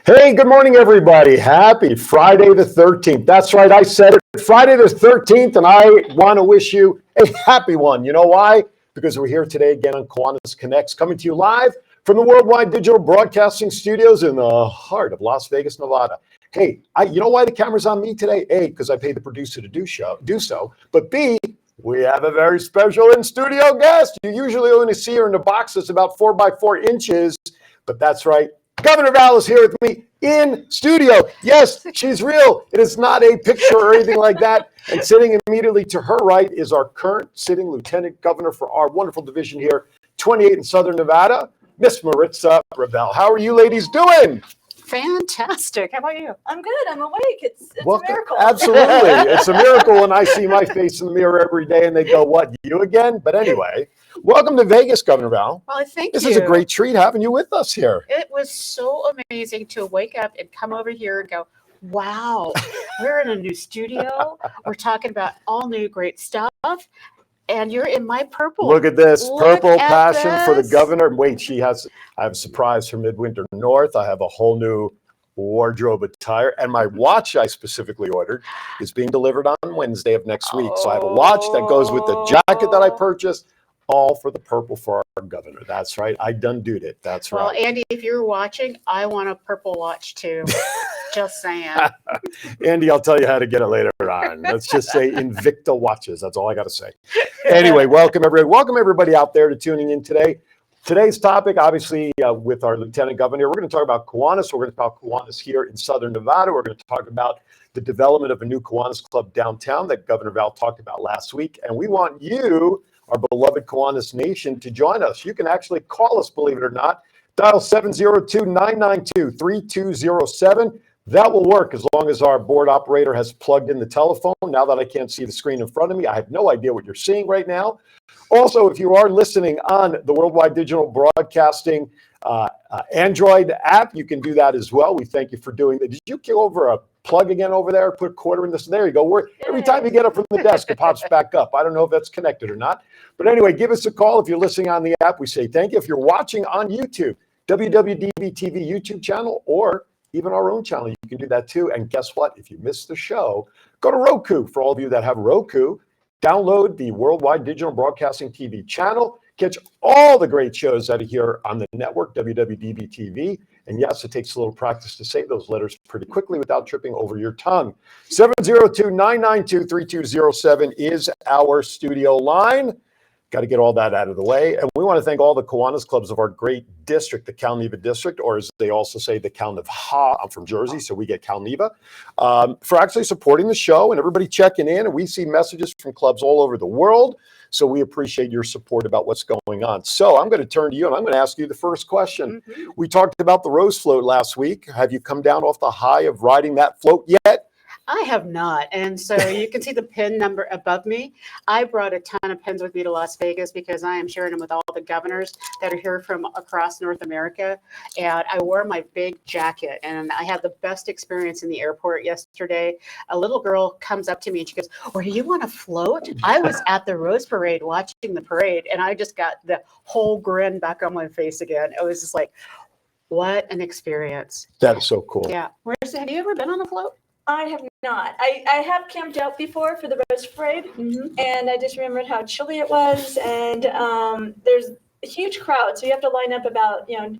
Hey, good morning, everybody. Happy Friday the 13th. That's right, I said it. Friday the 13th, and I want to wish you a happy one. You know why? Because we're here today again on Kiwanis Connects, coming to you live from the Worldwide Digital Broadcasting Studios in the heart of Las Vegas, Nevada. Hey, you know why the camera's on me today? A, because I paid the producer to do so, but B, we have a very special in-studio guest. You usually only see her in the box that's about 4 by 4 inches, but that's right. Governor Val is here with me in studio. Yes, she's real. It is not a picture or anything like that. And sitting immediately to her right is our current sitting lieutenant governor for our wonderful division here, 28 in Southern Nevada, Miss Maritza Ravel. How are you ladies doing? Fantastic. How about you? I'm good. I'm awake. It's a miracle. Absolutely. It's a miracle when I see my face in the mirror every day and they go, what, you again? But anyway, welcome to Vegas, Governor Val. Well, thank This you. is a great treat having you with us here. It was so amazing to wake up and come over here and go, wow, we're in a new studio. We're talking about all new great stuff. And you're in my purple. Look at this, purple passion for the this. governor. Wait, I have a surprise for Midwinter North. I have a whole new wardrobe attire. And my watch I specifically ordered is being delivered on Wednesday of next week. So I have a watch that goes with the jacket that I purchased, all for the purple for our governor. That's right. I done did it. That's right. Well, Andy, if you're watching, I want a purple watch too. Just saying. Andy, I'll tell you how to get it later on. Let's just say Invicta watches. That's all I got to say. Anyway, welcome everybody. Welcome everybody out there to tuning in today. Today's topic, obviously, with our Lieutenant Governor, we're going to talk about Kiwanis. We're going to talk Kiwanis here in Southern Nevada. We're going to talk about the development of a new Kiwanis Club downtown that Governor Val talked about last week. And we want you, our beloved Kiwanis Nation, to join us. You can actually call us, believe it or not. Dial 702-992-3207. That will work as long as our board operator has plugged in the telephone. Now that I can't see the screen in front of me, I have no idea what you're seeing right now. Also, if you are listening on the Worldwide Digital Broadcasting Android app, you can do that as well. We thank you for doing that. Did you kill over a plug again over there? Put a quarter in this. There you go. Every time you get up from the desk, it pops back up. I don't know if that's connected or not. But anyway, give us a call if you're listening on the app. We say thank you. If you're watching on YouTube, WWDBTV YouTube channel, or even our own channel, you can do that too. And guess what? If you missed the show, go to Roku. For all of you that have Roku, download the Worldwide Digital Broadcasting TV channel. Catch all the great shows that are here on the network, WWDBTV. And yes, it takes a little practice to say those letters pretty quickly without tripping over your tongue. 702-992-3207 is our studio line. Got to get all that out of the way. And we want to thank all the Kiwanis clubs of our great district, the Calneva district, or as they also say, the Calneva. I'm from Jersey, so we get Calneva, for actually supporting the show and everybody checking in. And we see messages from clubs all over the world. So we appreciate your support about what's going on. So I'm going to turn to you and I'm going to ask you the first question. Mm-hmm. We talked about the Rose Float last week. Have you come down off the high of riding that float yet? I have not. And so you can see the pin number above me. I brought a ton of pins with me to Las Vegas because I am sharing them with all the governors that are here from across North America. And I wore my big jacket and I had the best experience in the airport yesterday. A little girl comes up to me and she goes, "Were you on a float?" I was at the Rose Parade watching the parade and I just got the whole grin back on my face again. It was just like, what an experience. That is so cool. Yeah. Have you ever been on a float? I have not. I have camped out before for the Rose Parade, and I just remembered how chilly it was, and there's a huge crowd, so you have to line up about 9,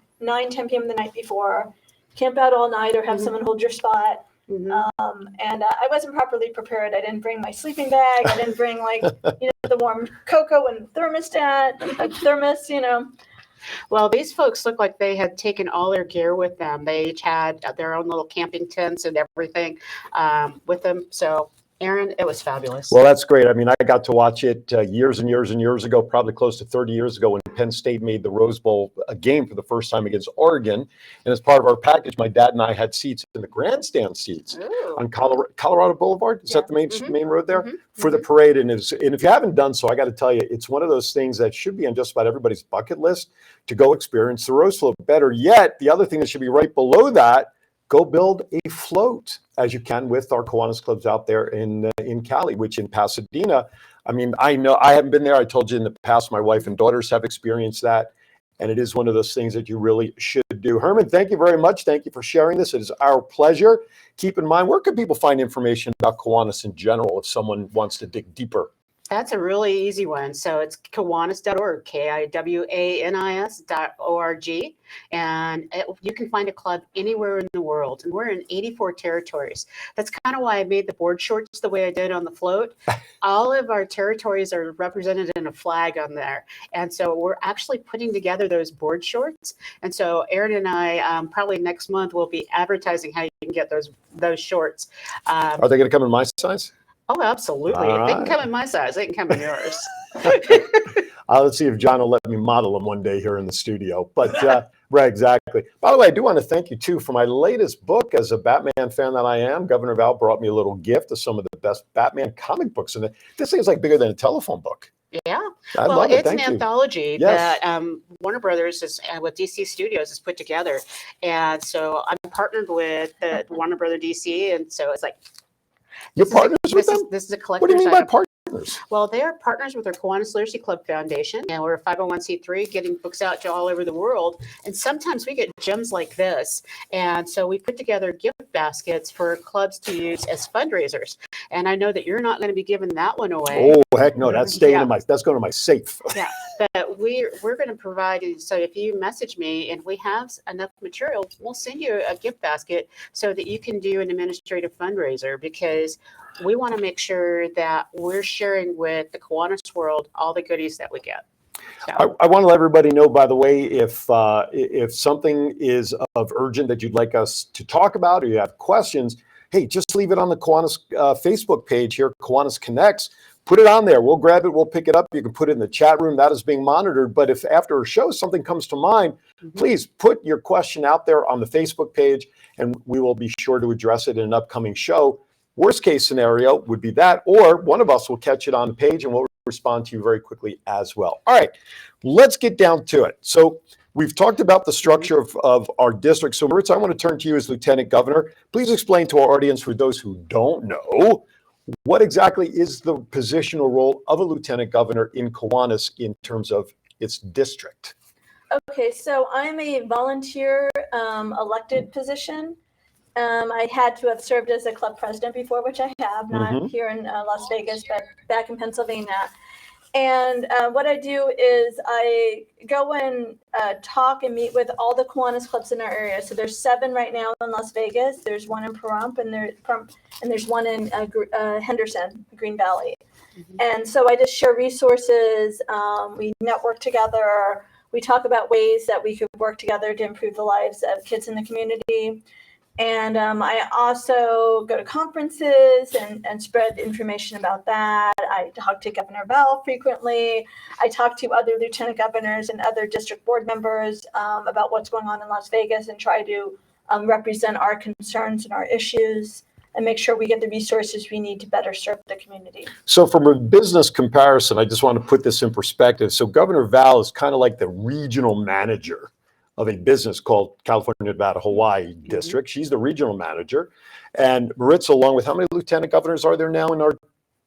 10 p.m. the night before, camp out all night, or have someone hold your spot. And I wasn't properly prepared. I didn't bring my sleeping bag. I didn't bring the warm cocoa and thermos. Well, these folks look like they had taken all their gear with them. They each had their own little camping tents and everything with them. So, Aaron, it was fabulous. Well, that's great. I mean, I got to watch it years and years and years ago, probably close to 30 years ago when Penn State made the Rose Bowl a game for the first time against Oregon. And as part of our package, my dad and I had seats in the grandstand seats on Colorado Boulevard. Is that the main road there? For the parade? And if you haven't done so, I got to tell you, it's one of those things that should be on just about everybody's bucket list to go experience the Rose Float. Better yet, the other thing that should be right below that, go build a float, as you can with our Kiwanis clubs out there in Cali, which in Pasadena, I mean, I know I haven't been there. I told you in the past, my wife and daughters have experienced that. And it is one of those things that you really should do. Herman, thank you very much. Thank you for sharing this. It is our pleasure. Keep in mind, where can people find information about Kiwanis in general if someone wants to dig deeper? That's a really easy one. So it's Kiwanis.org, Kiwanis.org. And you can find a club anywhere in the world. And we're in 84 territories. That's kind of why I made the board shorts the way I did on the float. All of our territories are represented in a flag on there. And so we're actually putting together those board shorts. And so Aaron and I probably next month will be advertising how you can get those shorts. Are they going to come in my size? Oh, absolutely. All If they can right. come in my size, they can come in yours. Let's see if John will let me model them one day here in the studio. But right, exactly. By the way, I do want to thank you too for my latest book. As a Batman fan that I am, Governor Val brought me a little gift of some of the best Batman comic books in it. This thing is like bigger than a telephone book. Yeah. I Well, love it. it's an Thank you. anthology Yes. that Warner Brothers is with DC Studios has put together. And so I'm partnered with the Warner Brother DC. And so it's like, You're partners with them? This is a What do you collector's mean by item. partners? Well, they are partners with their Kiwanis Literacy Club Foundation, and we're a 501c3 getting books out to all over the world. And sometimes we get gems like this. And so we put together gift baskets for clubs to use as fundraisers. And I know that you're not going to be giving that one away. Oh, heck no. That's staying Yeah. in that's going to my safe. Yeah, but we're going to provide you. So if you message me and we have enough material, we'll send you a gift basket so that you can do an administrative fundraiser, because we want to make sure that we're sharing with the Kiwanis world all the goodies that we get. So, I want to let everybody know, by the way, if something is of urgent that you'd like us to talk about, or you have questions, hey, just leave it on the Kiwanis Facebook page here, Kiwanis Connects. Put it on there. We'll grab it. We'll pick it up. You can put it in the chat room. That is being monitored. But if after a show something comes to mind, please put your question out there on the Facebook page, and we will be sure to address it in an upcoming show. Worst case scenario would be that, or one of us will catch it on the page and we'll respond to you very quickly as well. All right, let's get down to it. So we've talked about the structure of our district. So Maritza, I want to turn to you as Lieutenant Governor. Please explain to our audience, for those who don't know, what exactly is the positional role of a Lieutenant Governor in Kiwanis in terms of its district? Okay, so I'm a volunteer elected position. I had to have served as a club president before, which I have, not here in Las Vegas, but back in Pennsylvania. And what I do is I go and talk and meet with all the Kiwanis clubs in our area. So there's 7 right now in Las Vegas. There's one in Pahrump, and there's one in Henderson, Green Valley. And so I just share resources. We network together. We talk about ways that we could work together to improve the lives of kids in the community. And I also go to conferences and spread information about that. I talk to Governor Val frequently. I talk to other lieutenant governors and other district board members about what's going on in Las Vegas, and try to represent our concerns and our issues and make sure we get the resources we need to better serve the community. So from a business comparison, I just want to put this in perspective. So Governor Val is kind of like the regional manager of a business called California, Nevada, Hawaii District. She's the regional manager. And Maritza, along with how many lieutenant governors are there now in our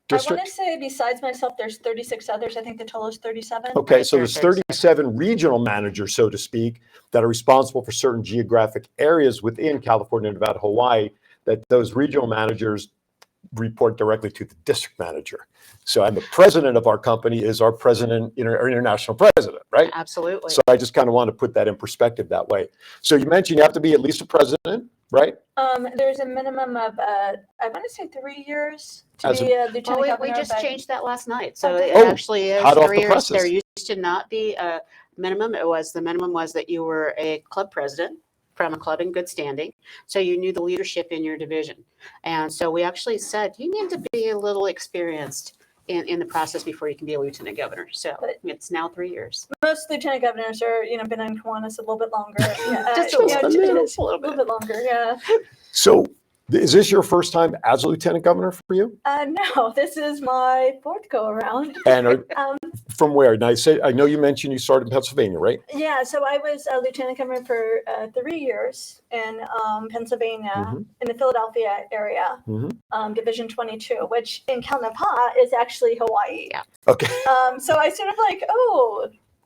district? I want to say besides myself, there's 36 others. I think the total is 37. Okay, so there's 37 regional managers, so to speak, that are responsible for certain geographic areas within California, Nevada, Hawaii, that those regional managers report directly to the district manager. So, and the president of our company is our president, our international president, right? absolutely. So I just kind of want to put that in perspective that way. So you mentioned you have to be at least a president, right? There's a minimum of, I want to say 3 years to As be a lieutenant Well, governor. we just but- changed that last night. So Okay. it Oh, actually is hot off 3 the years. presses. There used to not be a minimum. The minimum was that you were a club president from a club in good standing. So you knew the leadership in your division. And so we actually said, you need to be a little experienced in the process before you can be a lieutenant governor. So it's now 3 years. Most lieutenant governors are, been in Kiwanis a little bit longer. Just a little bit. Longer, yeah. So is this your first time as a lieutenant governor for you? No, this is my 4th go around. And from where? Now, I know you mentioned you started in Pennsylvania, right? Yeah, so I was a lieutenant governor for 3 years in Pennsylvania, in the Philadelphia area, Division 22, which in Kaunapā is actually Hawaii. Yeah. Okay. So I sort of like,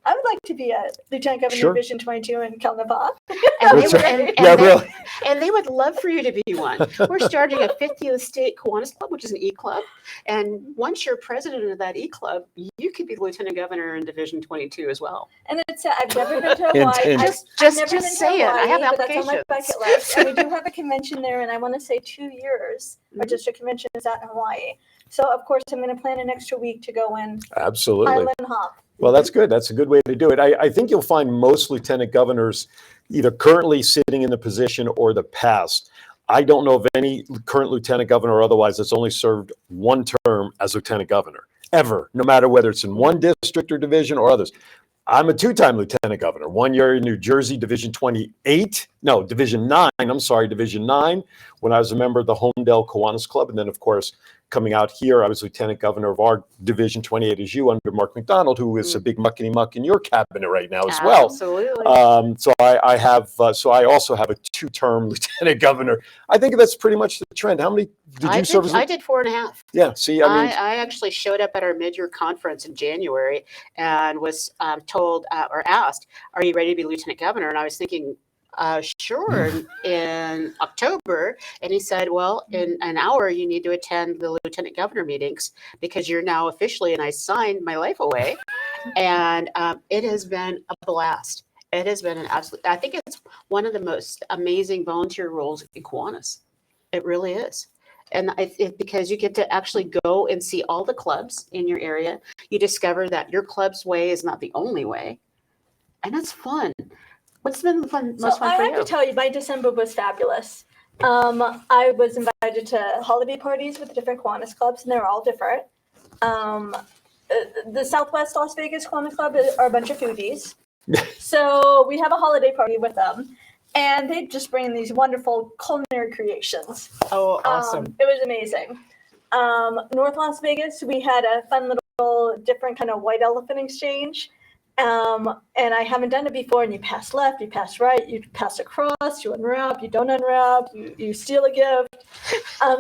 I would like to be a Lieutenant Governor Sure. Division 22 in Kelnapa. And they, That's would, right. and, Yeah, and, they, really. and they would love for you to be one. We're starting a 50th state Kiwanis Club, which is an E-Club. And once you're president of that E-Club, you could be the Lieutenant Governor in Division 22 as well. And it's I've never been to Hint, Hawaii. hint. I've never been to say it. I have Hawaii, but that's on my applications. bucket list. And we do have a convention there, and I want to say 2 years. Our Mhm. district convention is out in Hawaii. So, of course, I'm going to plan an extra week to go in Absolutely. island hop. Well, that's good. That's a good way to do it. I think you'll find most lieutenant governors either currently sitting in the position or the past. I don't know of any current lieutenant governor or otherwise that's only served one term as lieutenant governor, ever, no matter whether it's in one district or division or others. I'm a two-time lieutenant governor, 1 year in New Jersey, Division 28, no, Division 9, I'm sorry, Division 9, when I was a member of the Homedale Kiwanis Club. And then, of course, coming out here, I was lieutenant governor of our Division 28 as you under Mark McDonald, who is a big muckety-muck in your cabinet right now as well. Absolutely. So I also have a two-term lieutenant governor. I think that's pretty much the trend. How many did you serve? I did 4.5. Yeah, see, I mean, I actually showed up at our mid-year conference in January and was told or asked, "Are you ready to be lieutenant governor?" And I was thinking, sure, in October. And he said, "Well, in an hour, you need to attend the lieutenant governor meetings because you're now officially," and I signed my life away. And it has been a blast. It has been an absolute, I think it's one of the most amazing volunteer roles in Kiwanis. It really is. And because you get to actually go and see all the clubs in your area, you discover that your club's way is not the only way. And it's fun. What's been the most fun I for have you? to tell you, my December was fabulous. I was invited to holiday parties with the different Kiwanis clubs, and they're all different. The Southwest Las Vegas Kiwanis Club are a bunch of foodies. So we have a holiday party with them, and they just bring these wonderful culinary creations. Oh, awesome. It was amazing. North Las Vegas, we had a fun little different kind of white elephant exchange. And I haven't done it before, and you pass left, you pass right, you pass across, you unwrap, you don't unwrap, you steal a gift.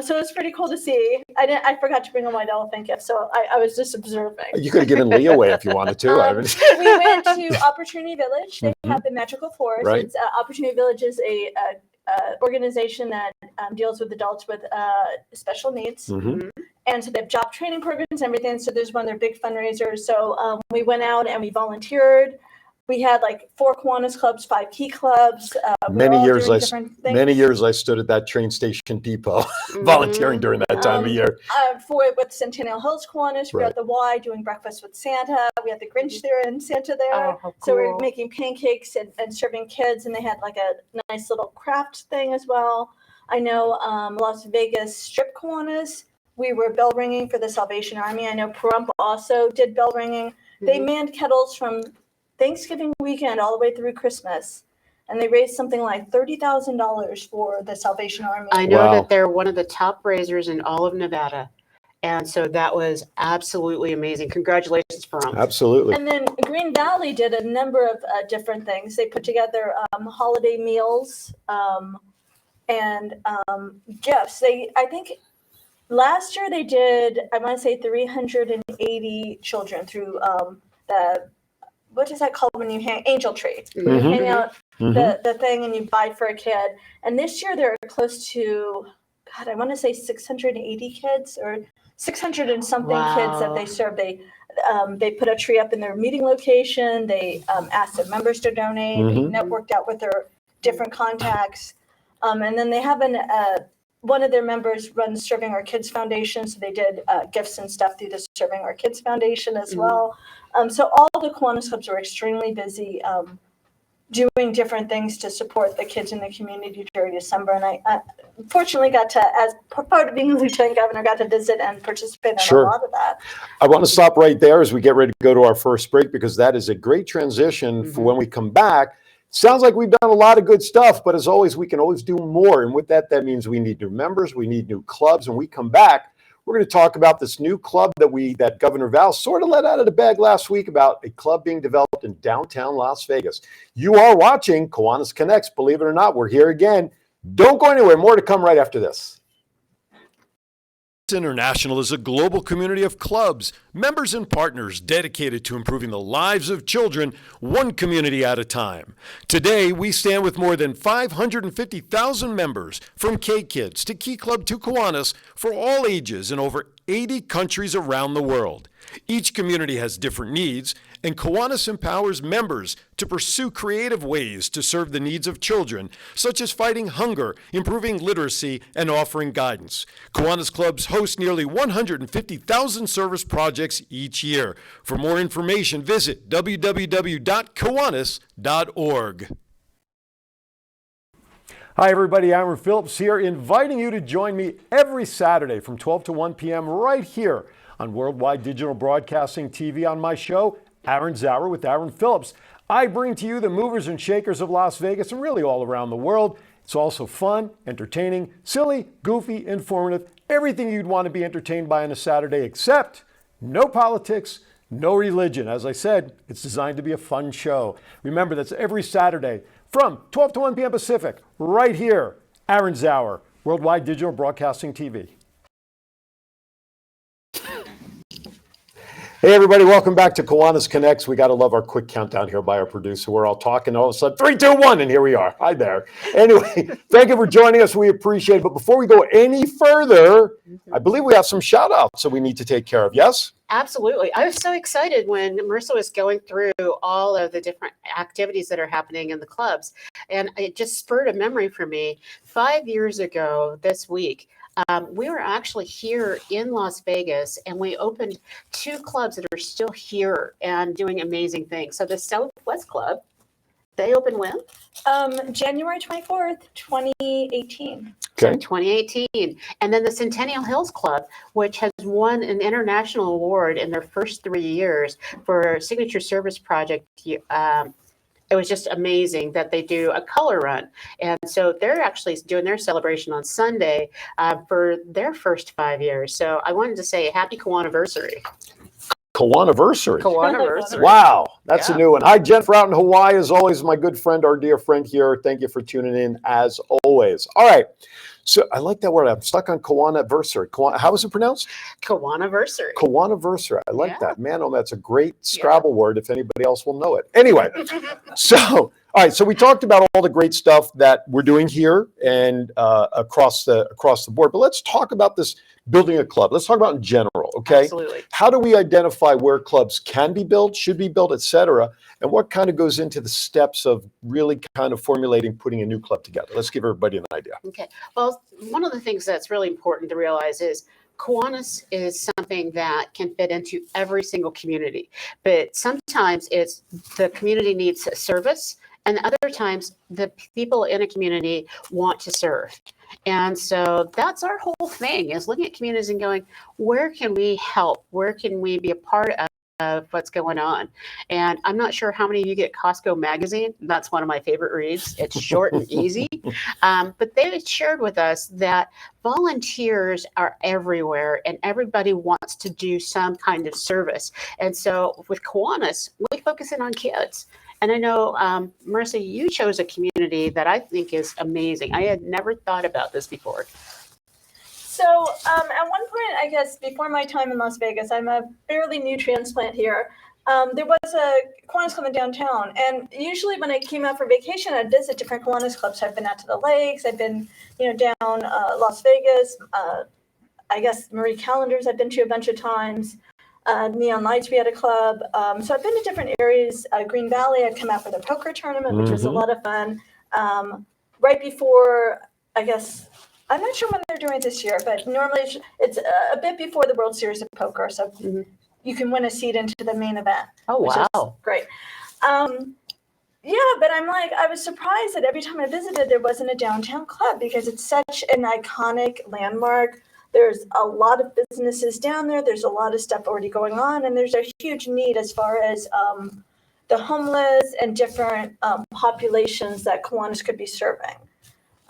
So it's pretty cool to see. I forgot to bring a white elephant gift, so I was just observing. you could have given Lee away if you wanted to. I mean, We went to Opportunity Village. They have the Magical Forest. Right. It's, Opportunity Village is a organization that deals with adults with special needs. Mhm. And so they have job training programs and everything. So there's one of their big fundraisers. So we went out and we volunteered. We had like 4 Kiwanis clubs, 5 key clubs. We were Many all years doing I different things. Many years I stood at that train station depot volunteering during that time of year. With Centennial Hills Kiwanis, we were Right. at the Y doing breakfast with Santa. We had the Grinch there and Santa there. Oh, how So we cool. were making pancakes and serving kids, and they had like a nice little craft thing as well. I know Las Vegas Strip Kiwanis, we were bell ringing for the Salvation Army. I know Pahrump also did bell ringing. They manned kettles from Thanksgiving weekend all the way through Christmas. And they raised something like $30,000 for the Salvation Army. I know Wow. that they're one of the top raisers in all of Nevada. And so that was absolutely amazing. Congratulations, Pahrump. Absolutely. And then Green Valley did a number of different things. They put together holiday meals and gifts. I think last year they did, I want to say 380 children through what is that called when you hang Angel Tree? When you hang out the thing and you buy for a kid. And this year they're close to, God, I want to say 680 kids or 600 and something kids that they serve. They put a tree up in their meeting location. They asked their members to donate. They networked out with their different contacts. And then they have one of their members runs Serving Our Kids Foundation. So they did gifts and stuff through the Serving Our Kids Foundation as well. So all the Kiwanis clubs were extremely busy doing different things to support the kids in the community during December. And I fortunately got to, as part of being a lieutenant governor, got to visit and participate in a lot of that. I want to stop right there as we get ready to go to our first break, because that is a great transition for when we come back. Sounds like we've done a lot of good stuff, but as always, we can always do more. And with that, that means we need new members, we need new clubs. When we come back, we're going to talk about this new club that Governor Val sort of let out of the bag last week about a club being developed in downtown Las Vegas. You are watching Kiwanis Connects. Believe it or not, we're here again. Don't go anywhere. More to come right after this. First International is a global community of clubs, members and partners dedicated to improving the lives of children, one community at a time. Today, we stand with more than 550,000 members, from K-Kids to Key Club to Kiwanis, for all ages in over 80 countries around the world. Each community has different needs, and Kiwanis empowers members to pursue creative ways to serve the needs of children, such as fighting hunger, improving literacy, and offering guidance. Kiwanis clubs host nearly 150,000 service projects each year. For more information, visit www.kiwanis.org. Hi, everybody. Aaron Phillips here, inviting you to join me every Saturday from 12 to 1 p.m. right here on Worldwide Digital Broadcasting TV on my show, Aaron's Hour with Aaron Phillips. I bring to you the movers and shakers of Las Vegas and really all around the world. It's also fun, entertaining, silly, goofy, informative, everything you'd want to be entertained by on a Saturday, except no politics, no religion. As I said, it's designed to be a fun show. Remember, that's every Saturday from 12 to 1 p.m. Pacific, right here, Aaron's Hour, Worldwide Digital Broadcasting TV. Hey, everybody, welcome back to Kiwanis Connects. We got to love our quick countdown here by our producer. We're all talking, all of a sudden, 3, 2, 1, and here we are. Hi there. Anyway, thank you for joining us. We appreciate it. But before we go any further, I believe we have some shout-outs that we need to take care of. Yes? Absolutely. I was so excited when Marissa was going through all of the different activities that are happening in the clubs. And it just spurred a memory for me. 5 years ago this week, we were actually here in Las Vegas, and we opened 2 clubs that are still here and doing amazing things. So the Southwest Club, they opened when? January 24th, 2018. So 2018. And then the Centennial Hills Club, which has won an international award in their first 3 years for Signature Service Project. It was just amazing that they do a color run. And so they're actually doing their celebration on Sunday for their first 5 years. So I wanted to say happy Kiwaniversary. Kiwaniversary. Wow, that's a new one. Hi, Jennifer out in Hawaii. As always, my good friend, our dear friend here. Thank you for tuning in as always. All right. So I like that word. I'm stuck on Kiwaniversary. How is it pronounced? Kiwaniversary. Kiwaniversary. I like that. Man, oh, that's a great Scrabble word if anybody else will know it. Anyway, all right. So we talked about all the great stuff that we're doing here and across the board. But let's talk about this building a club. Let's talk about in general, okay? Absolutely. How do we identify where clubs can be built, should be built, et cetera, and what kind of goes into the steps of really kind of formulating, putting a new club together? Let's give everybody an idea. Okay. Well, one of the things that's really important to realize is Kiwanis is something that can fit into every single community, but sometimes it's the community needs service, and other times the people in a community want to serve. And so that's our whole thing, is looking at communities and going, where can we help? Where can we be a part of what's going on? And I'm not sure how many of you get Costco magazine. That's one of my favorite reads. It's short and easy. But they shared with us that volunteers are everywhere and everybody wants to do some kind of service. And so with Kiwanis, we focus in on kids. And I know, Marissa, you chose a community that I think is amazing. I had never thought about this before. So at one point, I guess, before my time in Las Vegas, I'm a fairly new transplant here. There was a Kiwanis Club in downtown. And usually when I came out for vacation, I'd visit different Kiwanis clubs. I've been out to the lakes. I've been, down Las Vegas. I guess Marie Callender's I've been to a bunch of times. Neon Lights, we had a club. So I've been to different areas. Green Valley, I'd come out for the poker tournament, which was a lot of fun. Right before, I guess, I'm not sure when they're doing it this year, but normally it's a bit before the World Series of Poker. So you can win a seat into the main event. Oh, wow. Great. Yeah, but I was surprised that every time I visited, there wasn't a downtown club because it's such an iconic landmark. There's a lot of businesses down there. There's a lot of stuff already going on, and there's a huge need as far as the homeless and different populations that Kiwanis could be serving.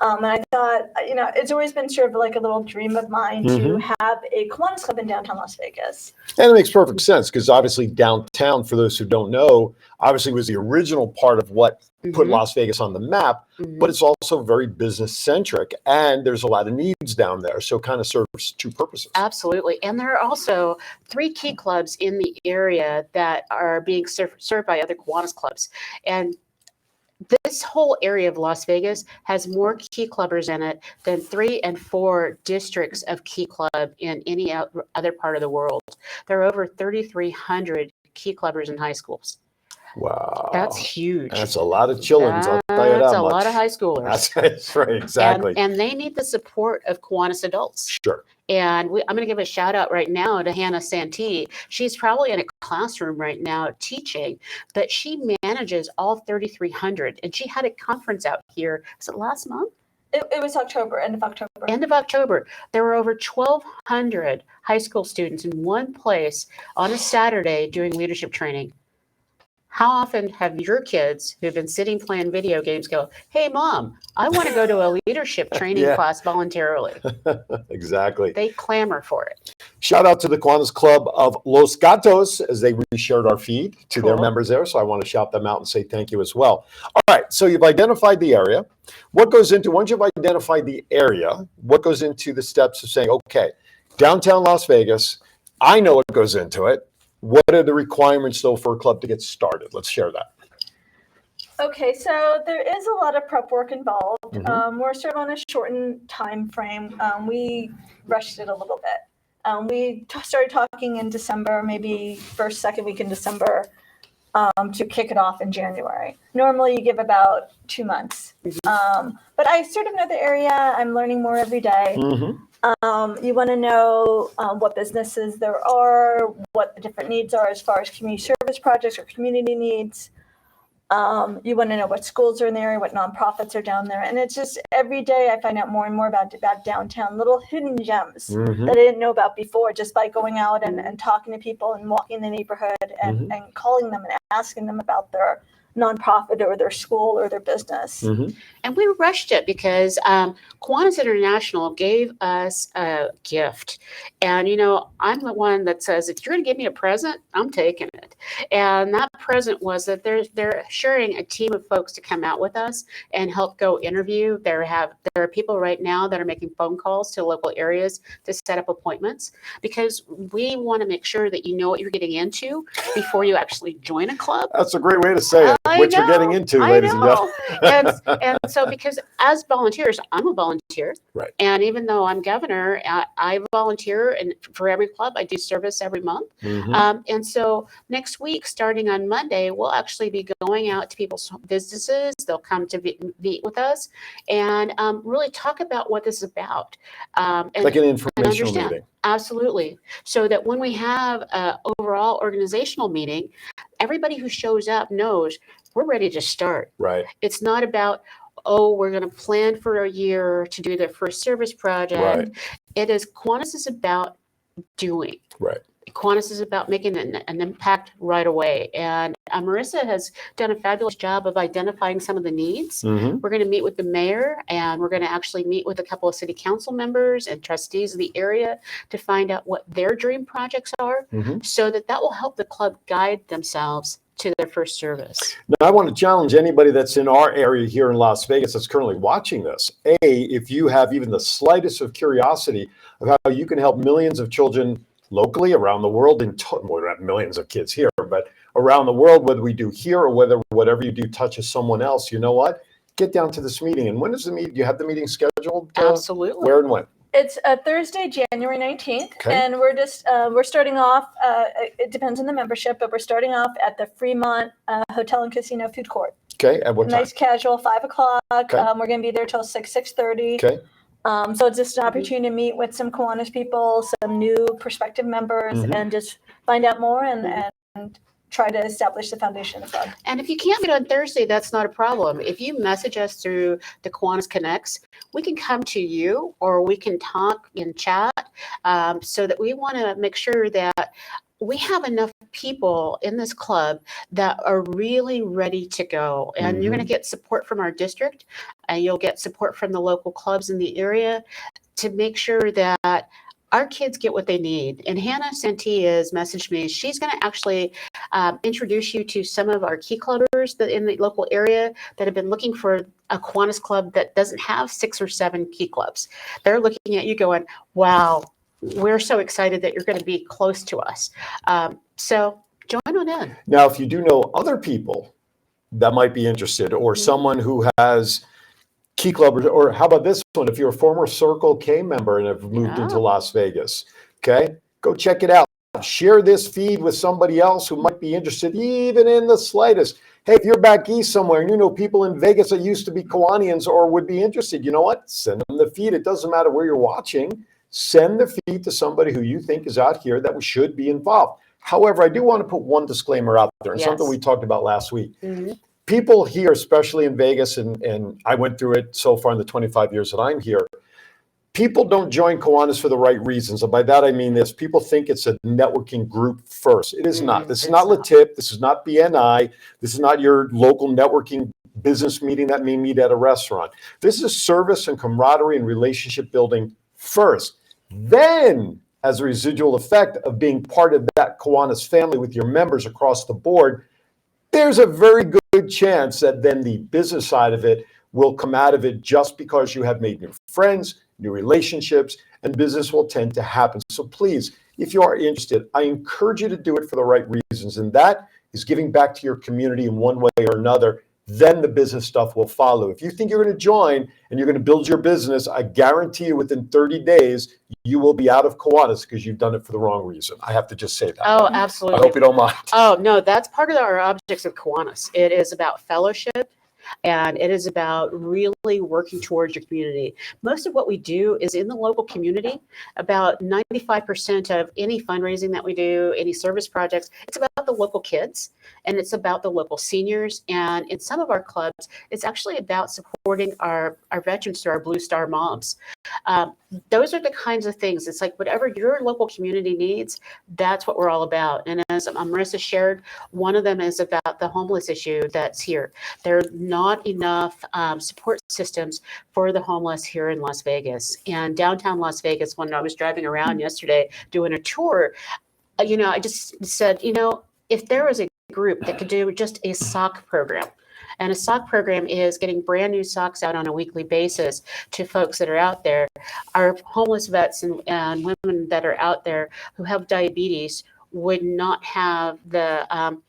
And I thought, it's always been sort of like a little dream of mine to have a Kiwanis Club in downtown Las Vegas. And it makes perfect sense because obviously downtown, for those who don't know, obviously was the original part of what put Las Vegas on the map, but it's also very business centric and there's a lot of needs down there. So it kind of serves two purposes. Absolutely. And there are also 3 key clubs in the area that are being served by other Kiwanis clubs. And this whole area of Las Vegas has more key clubbers in it than 3 and 4 districts of key club in any other part of the world. There are over 3,300 key clubbers in high schools. Wow. That's huge. That's a lot of children, I'll tell you that That's a much. lot of high schoolers. That's right, exactly. And they need the support of Kiwanis adults. Sure. And I'm going to give a shout out right now to Hannah Santee. She's probably in a classroom right now teaching, but she manages all 3,300. And she had a conference out here. Was it last month? It was October, end of October. End of October. There were over 1,200 high school students in one place on a Saturday doing leadership training. How often have your kids who've been sitting playing video games go, hey, Mom, I want to go to a leadership training class voluntarily? Exactly. They clamor for it. Shout out to the Kiwanis Club of Los Gatos as they reshared our feed to their members there. So I want to shout them out and say thank you as well. All right. So you've identified the area. What goes into, once you've identified the area, what goes into the steps of saying, okay, downtown Las Vegas, I know what goes into it. What are the requirements, though, for a club to get started? Let's share that. Okay, so there is a lot of prep work involved. We're sort of on a shortened time frame. We rushed it a little bit. We started talking in December, maybe first, second week in December, to kick it off in January. Normally, you give about 2 months. But I sort of know the area. I'm learning more every day. You want to know what businesses there are, what the different needs are as far as community service projects or community needs. You want to know what schools are in the area, what nonprofits are down there. And it's just every day I find out more and more about downtown, little hidden gems that I didn't know about before, just by going out and talking to people and walking the neighborhood and calling them and asking them about their nonprofit or their school or their business. And we rushed it because Kiwanis International gave us a gift. And, I'm the one that says, if you're going to give me a present, I'm taking it. And that present was that they're assuring a team of folks to come out with us and help go interview. There are people right now that are making phone calls to local areas to set up appointments, because we want to make sure that you know what you're getting into before you actually join a club. That's a great way to say it. What you're getting into, ladies and gentlemen. and so, because as volunteers, I'm a volunteer. Right. And even though I'm governor, I volunteer, and for every club, I do service every month. And so next week, starting on Monday, we'll actually be going out to people's businesses. They'll come to meet with us and really talk about what this is about. And, like an informational meeting. Absolutely. So that when we have an overall organizational meeting, everybody who shows up knows we're ready to start. Right. It's not about, we're going to plan for a year to do their first service project. Right. It is, Kiwanis is about doing. Right. Kiwanis is about making an impact right away. And Marissa has done a fabulous job of identifying some of the needs. We're going to meet with the mayor, and we're going to actually meet with a couple of city council members and trustees of the area to find out what their dream projects are, so that will help the club guide themselves to their first service. Now, I want to challenge anybody that's in our area here in Las Vegas that's currently watching this. If you have even the slightest of curiosity of how you can help millions of children locally, around the world, well, not millions of kids here, but around the world, whether we do here or whether whatever you do touches someone else, you know what? Get down to this meeting. And when is the meeting? Do you have the meeting scheduled? Absolutely. Where and when? It's Thursday, January 19th, and we're starting off, it depends on the membership, but we're starting off at the Fremont Hotel and Casino Food Court. Okay, at what time? Nice casual, 5 o'clock. Okay. We're going to be there till 6:30. Okay. So it's just an opportunity to meet with some Kiwanis people, some new prospective members, and just find out more and try to establish the foundation of the club. And if you can't meet on Thursday, that's not a problem. If you message us through the Kiwanis Connects, we can come to you or we can talk in chat, so that we want to make sure that we have enough people in this club that are really ready to go. And you're going to get support from our district, and you'll get support from the local clubs in the area to make sure that our kids get what they need. And Hannah Santee has messaged me. She's going to actually introduce you to some of our key clubbers that in the local area that have been looking for a Kiwanis club that doesn't have 6 or 7 key clubs. They're looking at you going, wow, we're so excited that you're going to be close to us. So join on in. Now, if you do know other people that might be interested, or someone who has key clubbers, or how about this one? If you're a former Circle K member and have moved into Las Vegas, okay, go check it out. Share this feed with somebody else who might be interested, even in the slightest. Hey, if you're back east somewhere and you know people in Vegas that used to be Kiwanians or would be interested, you know what? Send them the feed. It doesn't matter where you're watching. Send the feed to somebody who you think is out here that should be involved. However, I do want to put one disclaimer out there, and something we talked about last week. People here, especially in Vegas, and I went through it so far in the 25 years that I'm here, people don't join Kiwanis for the right reasons. And by that, I mean this. People think it's a networking group first. It is not. This is not LaTip. This is not BNI. This is not your local networking business meeting that may meet at a restaurant. This is service and camaraderie and relationship building first. Then, as a residual effect of being part of that Kiwanis family with your members across the board, there's a very good chance that then the business side of it will come out of it just because you have made new friends, new relationships, and business will tend to happen. So please, if you are interested, I encourage you to do it for the right reasons. And that is giving back to your community in one way or another. Then the business stuff will follow. If you think you're going to join and you're going to build your business, I guarantee you within 30 days, you will be out of Kiwanis because you've done it for the wrong reason. I have to just say that. Oh, absolutely. I hope you don't mind. Oh, no, that's part of our objects of Kiwanis. It is about fellowship, and it is about really working towards your community. Most of what we do is in the local community. About 95% of any fundraising that we do, any service projects, it's about the local kids, and it's about the local seniors. And in some of our clubs, it's actually about supporting our veterans through our Blue Star moms. Those are the kinds of things. It's like whatever your local community needs, that's what we're all about. And as Marissa shared, one of them is about the homeless issue that's here. There are not enough support systems for the homeless here in Las Vegas. And downtown Las Vegas, when I was driving around yesterday doing a tour, I just said, if there was a group that could do just a sock program, and a sock program is getting brand new socks out on a weekly basis to folks that are out there. Our homeless vets and women that are out there who have diabetes would not have the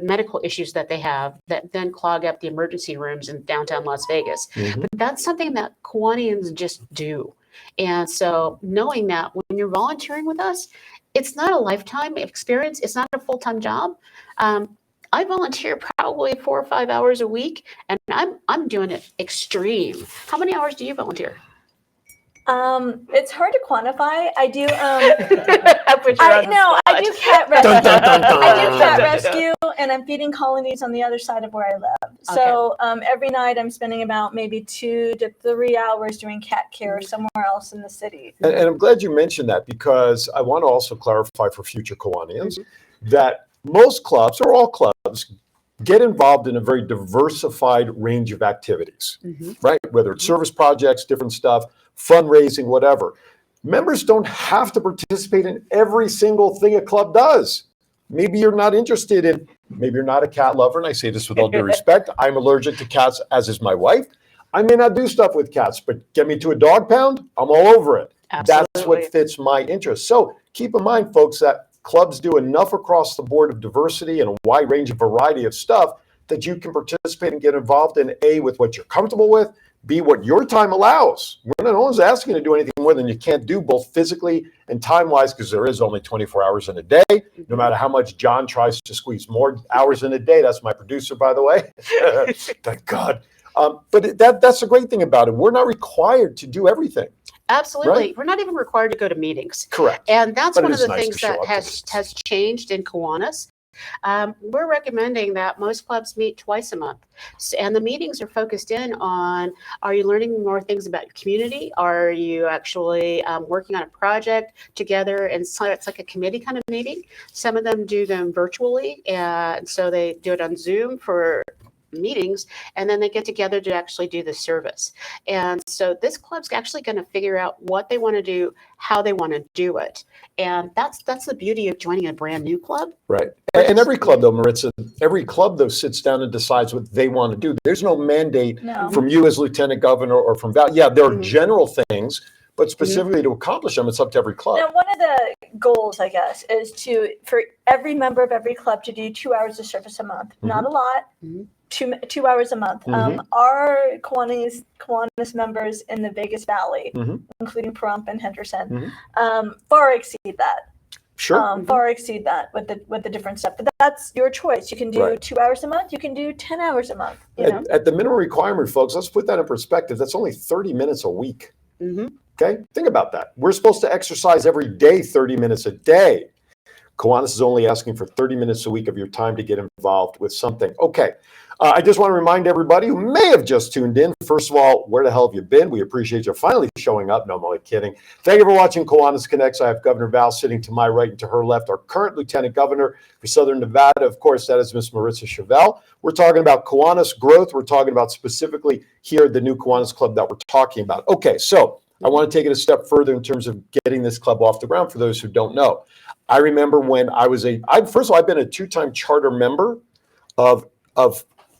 medical issues that they have that then clog up the emergency rooms in downtown Las Vegas. But that's something that Kiwanians just do. And so knowing that when you're volunteering with us, it's not a lifetime experience. It's not a full-time job. I volunteer probably 4 or 5 hours a week, and I'm doing it extreme. How many hours do you volunteer? It's hard to quantify. I do. I I do cat rescue. Dun, dun, dun, dun. I do cat rescue, and I'm feeding colonies on the other side of where I live. So every night I'm spending about maybe 2 to 3 hours doing cat care somewhere else in the city. And I'm glad you mentioned that, because I want to also clarify for future Kiwanians that most clubs, or all clubs, get involved in a very diversified range of activities, right? Whether it's service projects, different stuff, fundraising, whatever. Members don't have to participate in every single thing a club does. Maybe you're not interested in, maybe you're not a cat lover, and I say this with all due respect. I'm allergic to cats, as is my wife. I may not do stuff with cats, but get me to a dog pound, I'm all over it. Absolutely. That's what fits my interest. So keep in mind, folks, that clubs do enough across the board of diversity and a wide range of variety of stuff that you can participate and get involved in, A, with what you're comfortable with, B, what your time allows. No one's asking you to do anything more than you can't do, both physically and time-wise, because there is only 24 hours in a day. No matter how much John tries to squeeze more hours in a day. That's my producer, by the way. Thank God. But that's the great thing about it. We're not required to do everything. Absolutely. Right? We're not even required to go to meetings. Correct. Correct. And that's But one it of is the nice things to show that up to has changed in Kiwanis We're recommending that most clubs meet twice a month. And the meetings are focused in on, are you learning more things about your community? Are you actually working on a project together? And so it's like a committee kind of meeting. Some of them do them virtually, and so they do it on Zoom for meetings, and then they get together to actually do the service. And so this club's actually going to figure out what they want to do, how they want to do it. And that's the beauty of joining a brand new club. Right. And every club, though, Maritza, every club, though, sits down and decides what they want to do. There's no mandate from you as lieutenant governor or from Val. Yeah, there are general things, but specifically to accomplish them, it's up to every club. Now, one of the goals, I guess, is for every member of every club to do 2 hours of service a month. Not a lot. 2 hours a month. Our Kiwanis members in the Vegas Valley, including Pahrump and Henderson, far exceed that. Sure. Far exceed that with the different stuff. But that's your choice. You can do 2 hours a month. You can do 10 hours a month. You know? At the minimum requirement, folks, let's put that in perspective. That's only 30 minutes a week. Okay? Think about that. We're supposed to exercise every day, 30 minutes a day. Kiwanis is only asking for 30 minutes a week of your time to get involved with something. Okay. I just want to remind everybody who may have just tuned in, first of all, where the hell have you been? We appreciate you finally showing up. No, I'm only kidding. Thank you for watching Kiwanis Connects. I have Governor Val sitting to my right and to her left, our current Lieutenant Governor for Southern Nevada. Of course, that is Miss Maritza Chevelle. We're talking about Kiwanis growth. We're talking about specifically here the new Kiwanis Club that we're talking about. Okay, so I want to take it a step further in terms of getting this club off the ground for those who don't know. I remember when I was first of all, I've been a two-time charter member of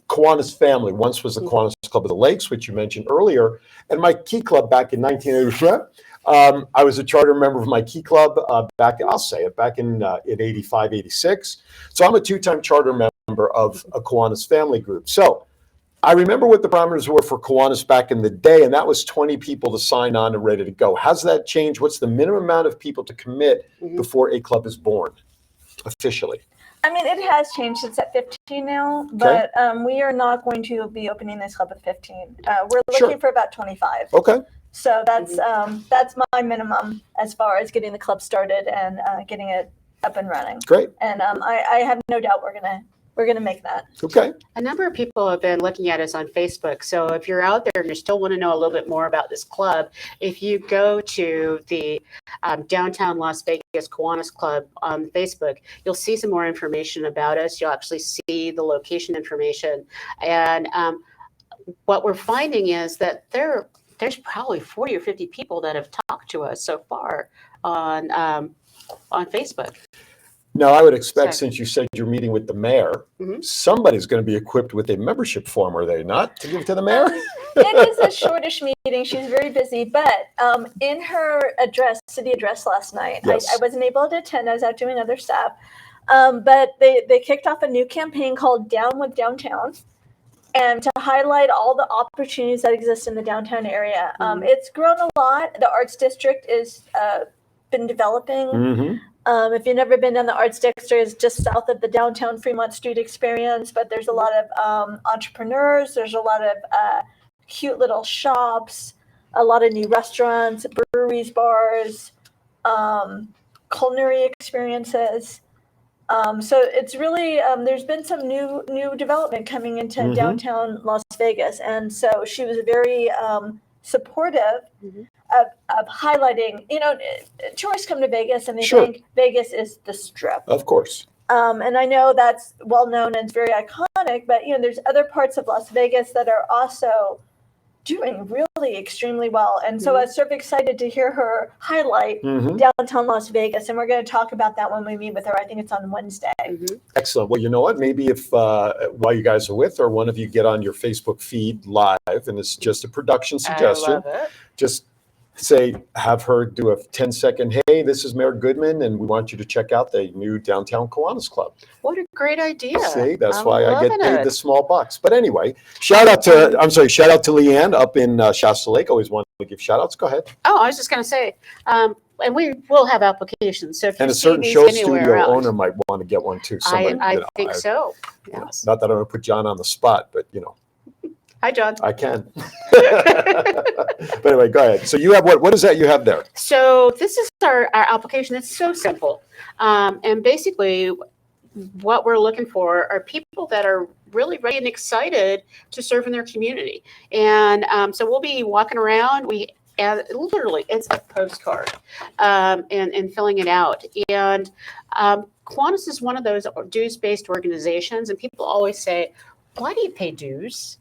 Kiwanis family. Once was the Kiwanis Club of the Lakes, which you mentioned earlier, and my Key Club back in 1985. I was a charter member of my Key Club back in 85, 86. So I'm a two-time charter member of a Kiwanis family group. So I remember what the parameters were for Kiwanis back in the day, and that was 20 people to sign on and ready to go. How's that changed? What's the minimum amount of people to commit before a club is born officially? I mean, it has changed. It's at 15 now, but we are not going to be opening this club at 15. We're looking for about 25. Okay. So that's my minimum as far as getting the club started and getting it up and running. Great. And I have no doubt we're gonna make that. Okay. A number of people have been looking at us on Facebook. So if you're out there and you still want to know a little bit more about this club, if you go to the downtown Las Vegas Kiwanis Club on Facebook, you'll see some more information about us. You'll actually see the location information. And what we're finding is that there's probably 40 or 50 people that have talked to us so far on Facebook. Now, I would expect, since you said you're meeting with the mayor, somebody's going to be equipped with a membership form, are they not, to give to the mayor? It is a shortish meeting. She's very busy, but in her city address last night, I wasn't able to attend. I was out doing other stuff. But they kicked off a new campaign called Down with Downtown, and to highlight all the opportunities that exist in the downtown area. It's grown a lot. The Arts District is been developing. If you've never been in the Arts District, it's just south of the downtown Fremont Street experience, but there's a lot of entrepreneurs, there's a lot of cute little shops, a lot of new restaurants, breweries, bars, culinary experiences. So it's really, there's been some new development coming into downtown Las Vegas. And so she was very supportive of highlighting, tourists come to Vegas and they think Vegas is the Strip. Of course. And I know that's well known and it's very iconic, but there's other parts of Las Vegas that are also doing really extremely well. And so I was sort of excited to hear her highlight downtown Las Vegas. And we're going to talk about that when we meet with her. I think it's on Wednesday. Excellent. Well, you know what? Maybe if while you guys are with her, one of you get on your Facebook feed live, and it's just a production suggestion. I love it. Just have her do a 10-second, hey, this is Mayor Goodman, and we want you to check out the new Downtown Kiwanis Club. What a great idea. See, that's why I get paid the small bucks. But anyway, shout out to Leanne up in Shasta Lake. Always want to give shout outs. Go ahead. Oh, I was just going to say, and we will have applications. So if and you a certain see show these anywhere studio else, owner might want to get one too. I think so. Yes. Not that I want to put John on the spot, but Hi, John. I can. But anyway, go ahead. So you have what is that you have there? So this is our application. It's so simple. And basically, what we're looking for are people that are really ready and excited to serve in their community. And so we'll be walking around. And literally, it's a postcard and filling it out. And Kiwanis is one of those dues-based organizations. And people always say, why do you pay dues?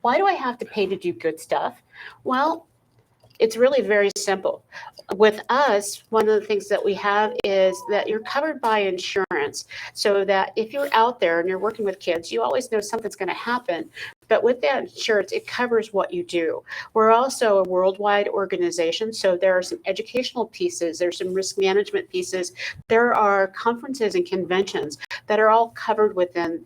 Why do I have to pay to do good stuff? Well, it's really very simple. With us, one of the things that we have is that you're covered by insurance, so that if you're out there and you're working with kids, you always know something's going to happen. But with that insurance, it covers what you do. We're also a worldwide organization, so there are some educational pieces, there's some risk management pieces, there are conferences and conventions that are all covered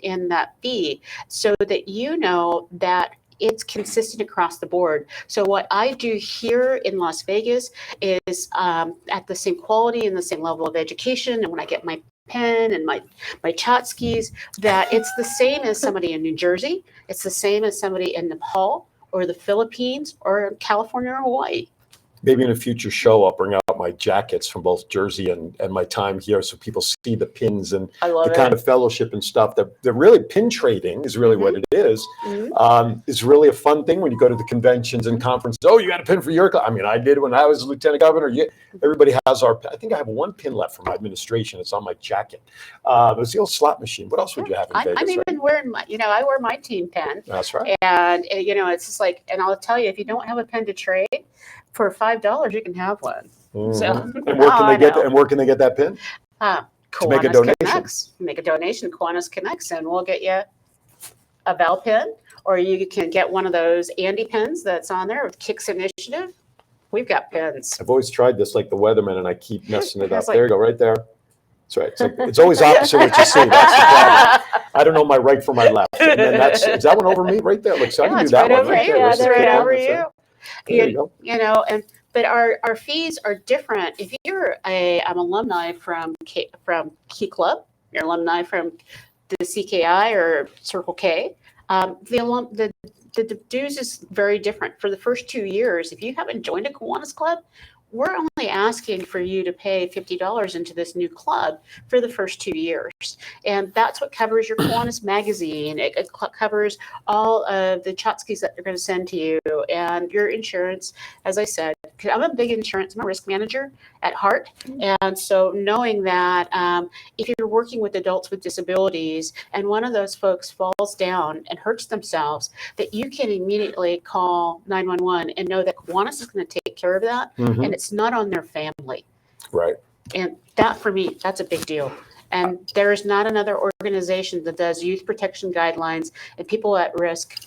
in that fee, so that you know that it's consistent across the board. So what I do here in Las Vegas is at the same quality and the same level of education. And when I get my pen and my tchotchkes, that it's the same as somebody in New Jersey. It's the same as somebody in Nepal or the Philippines or California or Hawaii. Maybe in a future show, I'll bring out my jackets from both Jersey and my time here, so people see the pins and the kind of fellowship and stuff. They're really pin trading is really what it is. It's really a fun thing when you go to the conventions and conferences. Oh, you got a pin for your club. I mean, I did when I was lieutenant governor. Everybody has I think I have one pin left from my administration. It's on my jacket. It was the old slot machine. What else would you have in Vegas? I'm even wearing I wear my team pin. That's right. And, it's just like, and I'll tell you, if you don't have a pin to trade, for $5, you can have one. So, and where can they get that pin? To make a donation. Connects. Make a donation. Kiwanis Connects, and we'll get you a Val pin, or you can get one of those Andy pins that's on there with Kicks Initiative. We've got pins. I've always tried this like the weatherman, and I keep messing it up. There you go, right there. That's right. It's always opposite what you see. That's the problem. I don't know my right from my left. And then is that one over me right there? Looks, I can do that one right there. That's right over you. There you go. But our fees are different. If you're an alumni from Key Club, you're alumni from the CKI or Circle K, the dues is very different. For the first 2 years, if you haven't joined a Kiwanis club, we're only asking for you to pay $50 into this new club for the first 2 years. And that's what covers your Kiwanis magazine. It covers all of the tchotchkes that they're going to send to you and your insurance. As I said, I'm a risk manager at heart. And so knowing that if you're working with adults with disabilities and one of those folks falls down and hurts themselves, that you can immediately call 911 and know that Kiwanis is going to take care of that. And it's not on their family. Right. And that, for me, that's a big deal. And there is not another organization that does youth protection guidelines and people at risk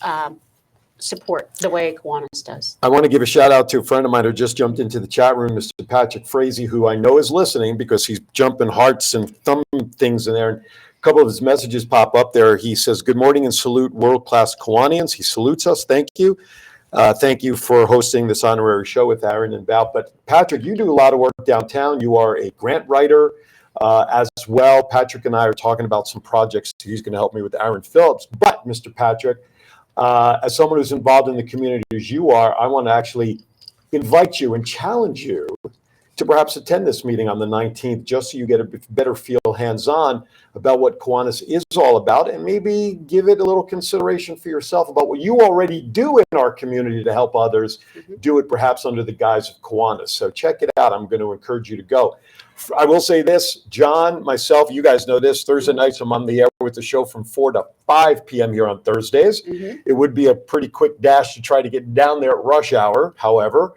support the way Kiwanis does. I want to give a shout out to a friend of mine who just jumped into the chat room, Mr. Patrick Frazee, who I know is listening because he's jumping hearts and thumb things in there. And a couple of his messages pop up there. He says, "Good morning and salute world-class Kiwanians." He salutes us. Thank you. Thank you for hosting this honorary show with Aaron and Val. But Patrick, you do a lot of work downtown. You are a grant writer as well. Patrick and I are talking about some projects. He's going to help me with Aaron Phillips. But Mr. Patrick, as someone who's involved in the community as you are, I want to actually invite you and challenge you to perhaps attend this meeting on the 19th, just so you get a better feel hands-on about what Kiwanis is all about, and maybe give it a little consideration for yourself about what you already do in our community to help others do it perhaps under the guise of Kiwanis. So check it out. I'm going to encourage you to go. I will say this, John, myself, you guys know this, Thursday nights I'm on the air with the show from 4 to 5 p.m. here on Thursdays. It would be a pretty quick dash to try to get down there at rush hour, however.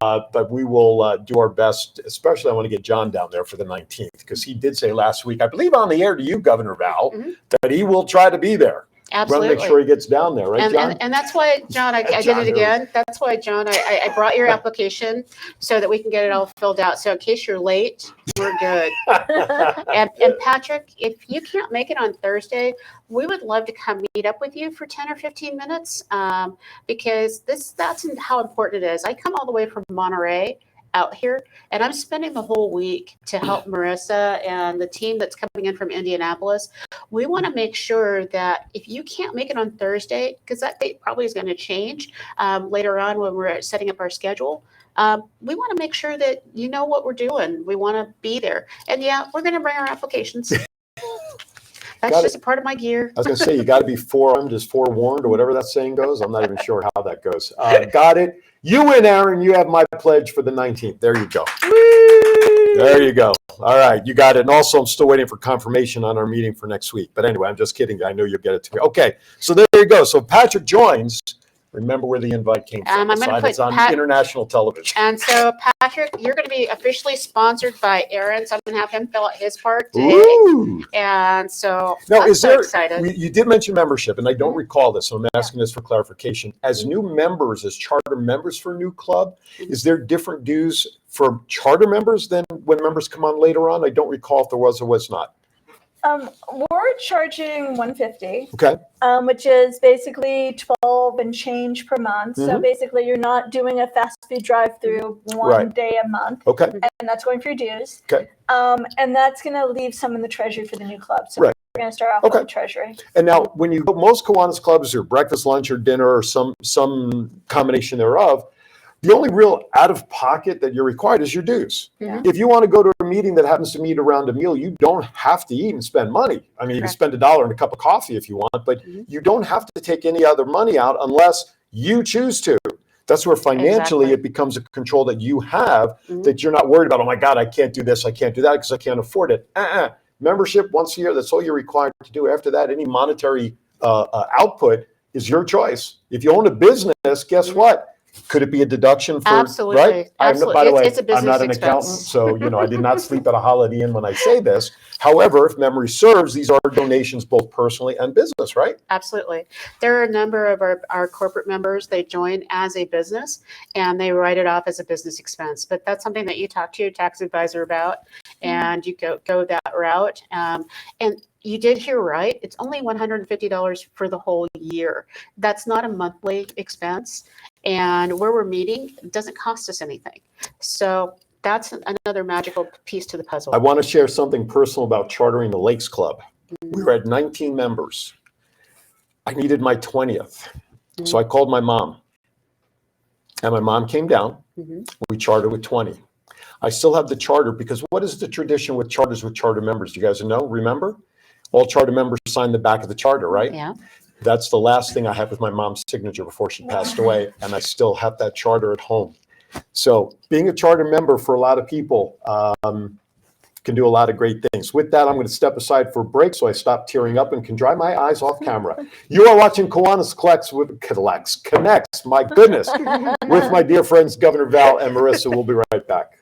But we will do our best, especially I want to get John down there for the 19th, because he did say last week, I believe on the air to you, Governor Val, that he will try to be there. Absolutely. Want to make sure he gets down there, right, John? And that's why, John, I did it again. That's why, John, I brought your application so that we can get it all filled out. So in case you're late, we're good. and Patrick, if you can't make it on Thursday, we would love to come meet up with you for 10 or 15 minutes because that's how important it is. I come all the way from Monterey out here, and I'm spending the whole week to help Marissa and the team that's coming in from Indianapolis. We want to make sure that if you can't make it on Thursday, because that date probably is going to change later on when we're setting up our schedule, we want to make sure that you know what we're doing. We want to be there. And yeah, we're going to bring our applications. That's Got just it. a part of my gear. I was going to say, you got to be forearmed is forewarned, or whatever that saying goes. I'm not even sure how that goes. Got it. You win, Aaron. You have my pledge for the 19th. There you go. There you go. All right, you got it. And also, I'm still waiting for confirmation on our meeting for next week. But anyway, I'm just kidding. I know you'll get it to me. Okay, so there you go. So Patrick joins. Remember where the invite came from. I'm gonna put It's on Pat- international television. And so, Patrick, you're going to be officially sponsored by Aaron. So I'm going to have him fill out his part today. Ooh. And so Now, I'm is so there, excited. you did mention membership, and I don't recall this, so I'm asking this for clarification. As new members, as charter members for a new club, is there different dues for charter members than when members come on later on? I don't recall if there was or was not. We're charging $150, Okay. which is basically 12 and change per month. So Mhm. basically, you're not doing a fast food drive-through one Right. day a month, Okay. and that's going for your dues. Okay. And that's going to leave some in the treasury for the new club. So Right. we're going to start off Okay. with the treasury. And now, when you go, most Kiwanis clubs are breakfast, lunch, or dinner, or some combination thereof. The only real out of pocket that you're required is your dues. Yeah. If you want to go to a meeting that happens to meet around a meal, you don't have to eat and spend money. I mean, you can Correct. spend $1 and a cup of coffee if you want, but you don't have to take any other money out unless you choose to. That's where financially Exactly. it becomes a control that you have, Mhm. that you're not worried about, oh my God, I can't do this, I can't do that because I can't afford it. Membership once a year, that's all you're required to do. After that, any monetary output is your choice. If you own a business, guess what? Could it be a deduction for, Absolutely. right? Absolutely. By the way, It's a I'm not an business accountant, expense. so, I did not sleep at a Holiday Inn when I say this. However, if memory serves, these are donations both personally and business, right? Absolutely. There are a number of our corporate members, they join as a business and they write it off as a business expense. But that's something that you talk to your tax advisor about and you go that route. And you did hear right. It's only $150 for the whole year. That's not a monthly expense. And where we're meeting, it doesn't cost us anything. So that's another magical piece to the puzzle. I want to share something personal about chartering the Lakes Club. We were at 19 members. I needed my 20th. So I called my mom. And my mom came down. We chartered with 20. I still have the charter because what is the tradition with charters with charter members? Do you guys know? Remember? All charter members sign the back of the charter, right? Yeah. That's the last thing I had with my mom's signature before she passed away, and I still have that charter at home. So being a charter member for a lot of people can do a lot of great things. With that, I'm going to step aside for a break so I stop tearing up and can dry my eyes off camera. You are watching Kiwanis Connects, my goodness, with my dear friends Governor Val and Marissa. We'll be right back.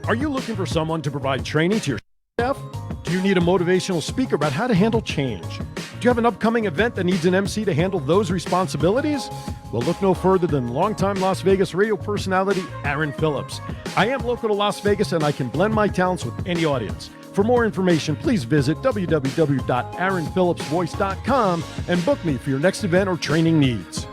Are you looking for someone to provide training to your staff? Do you need a motivational speaker about how to handle change? Do you have an upcoming event that needs an MC to handle those responsibilities? Well, look no further than longtime Las Vegas radio personality Aaron Phillips. I am local to Las Vegas and I can blend my talents with any audience. For more information, please visit www.aaronphillipsvoice.com and book me for your next event or training needs.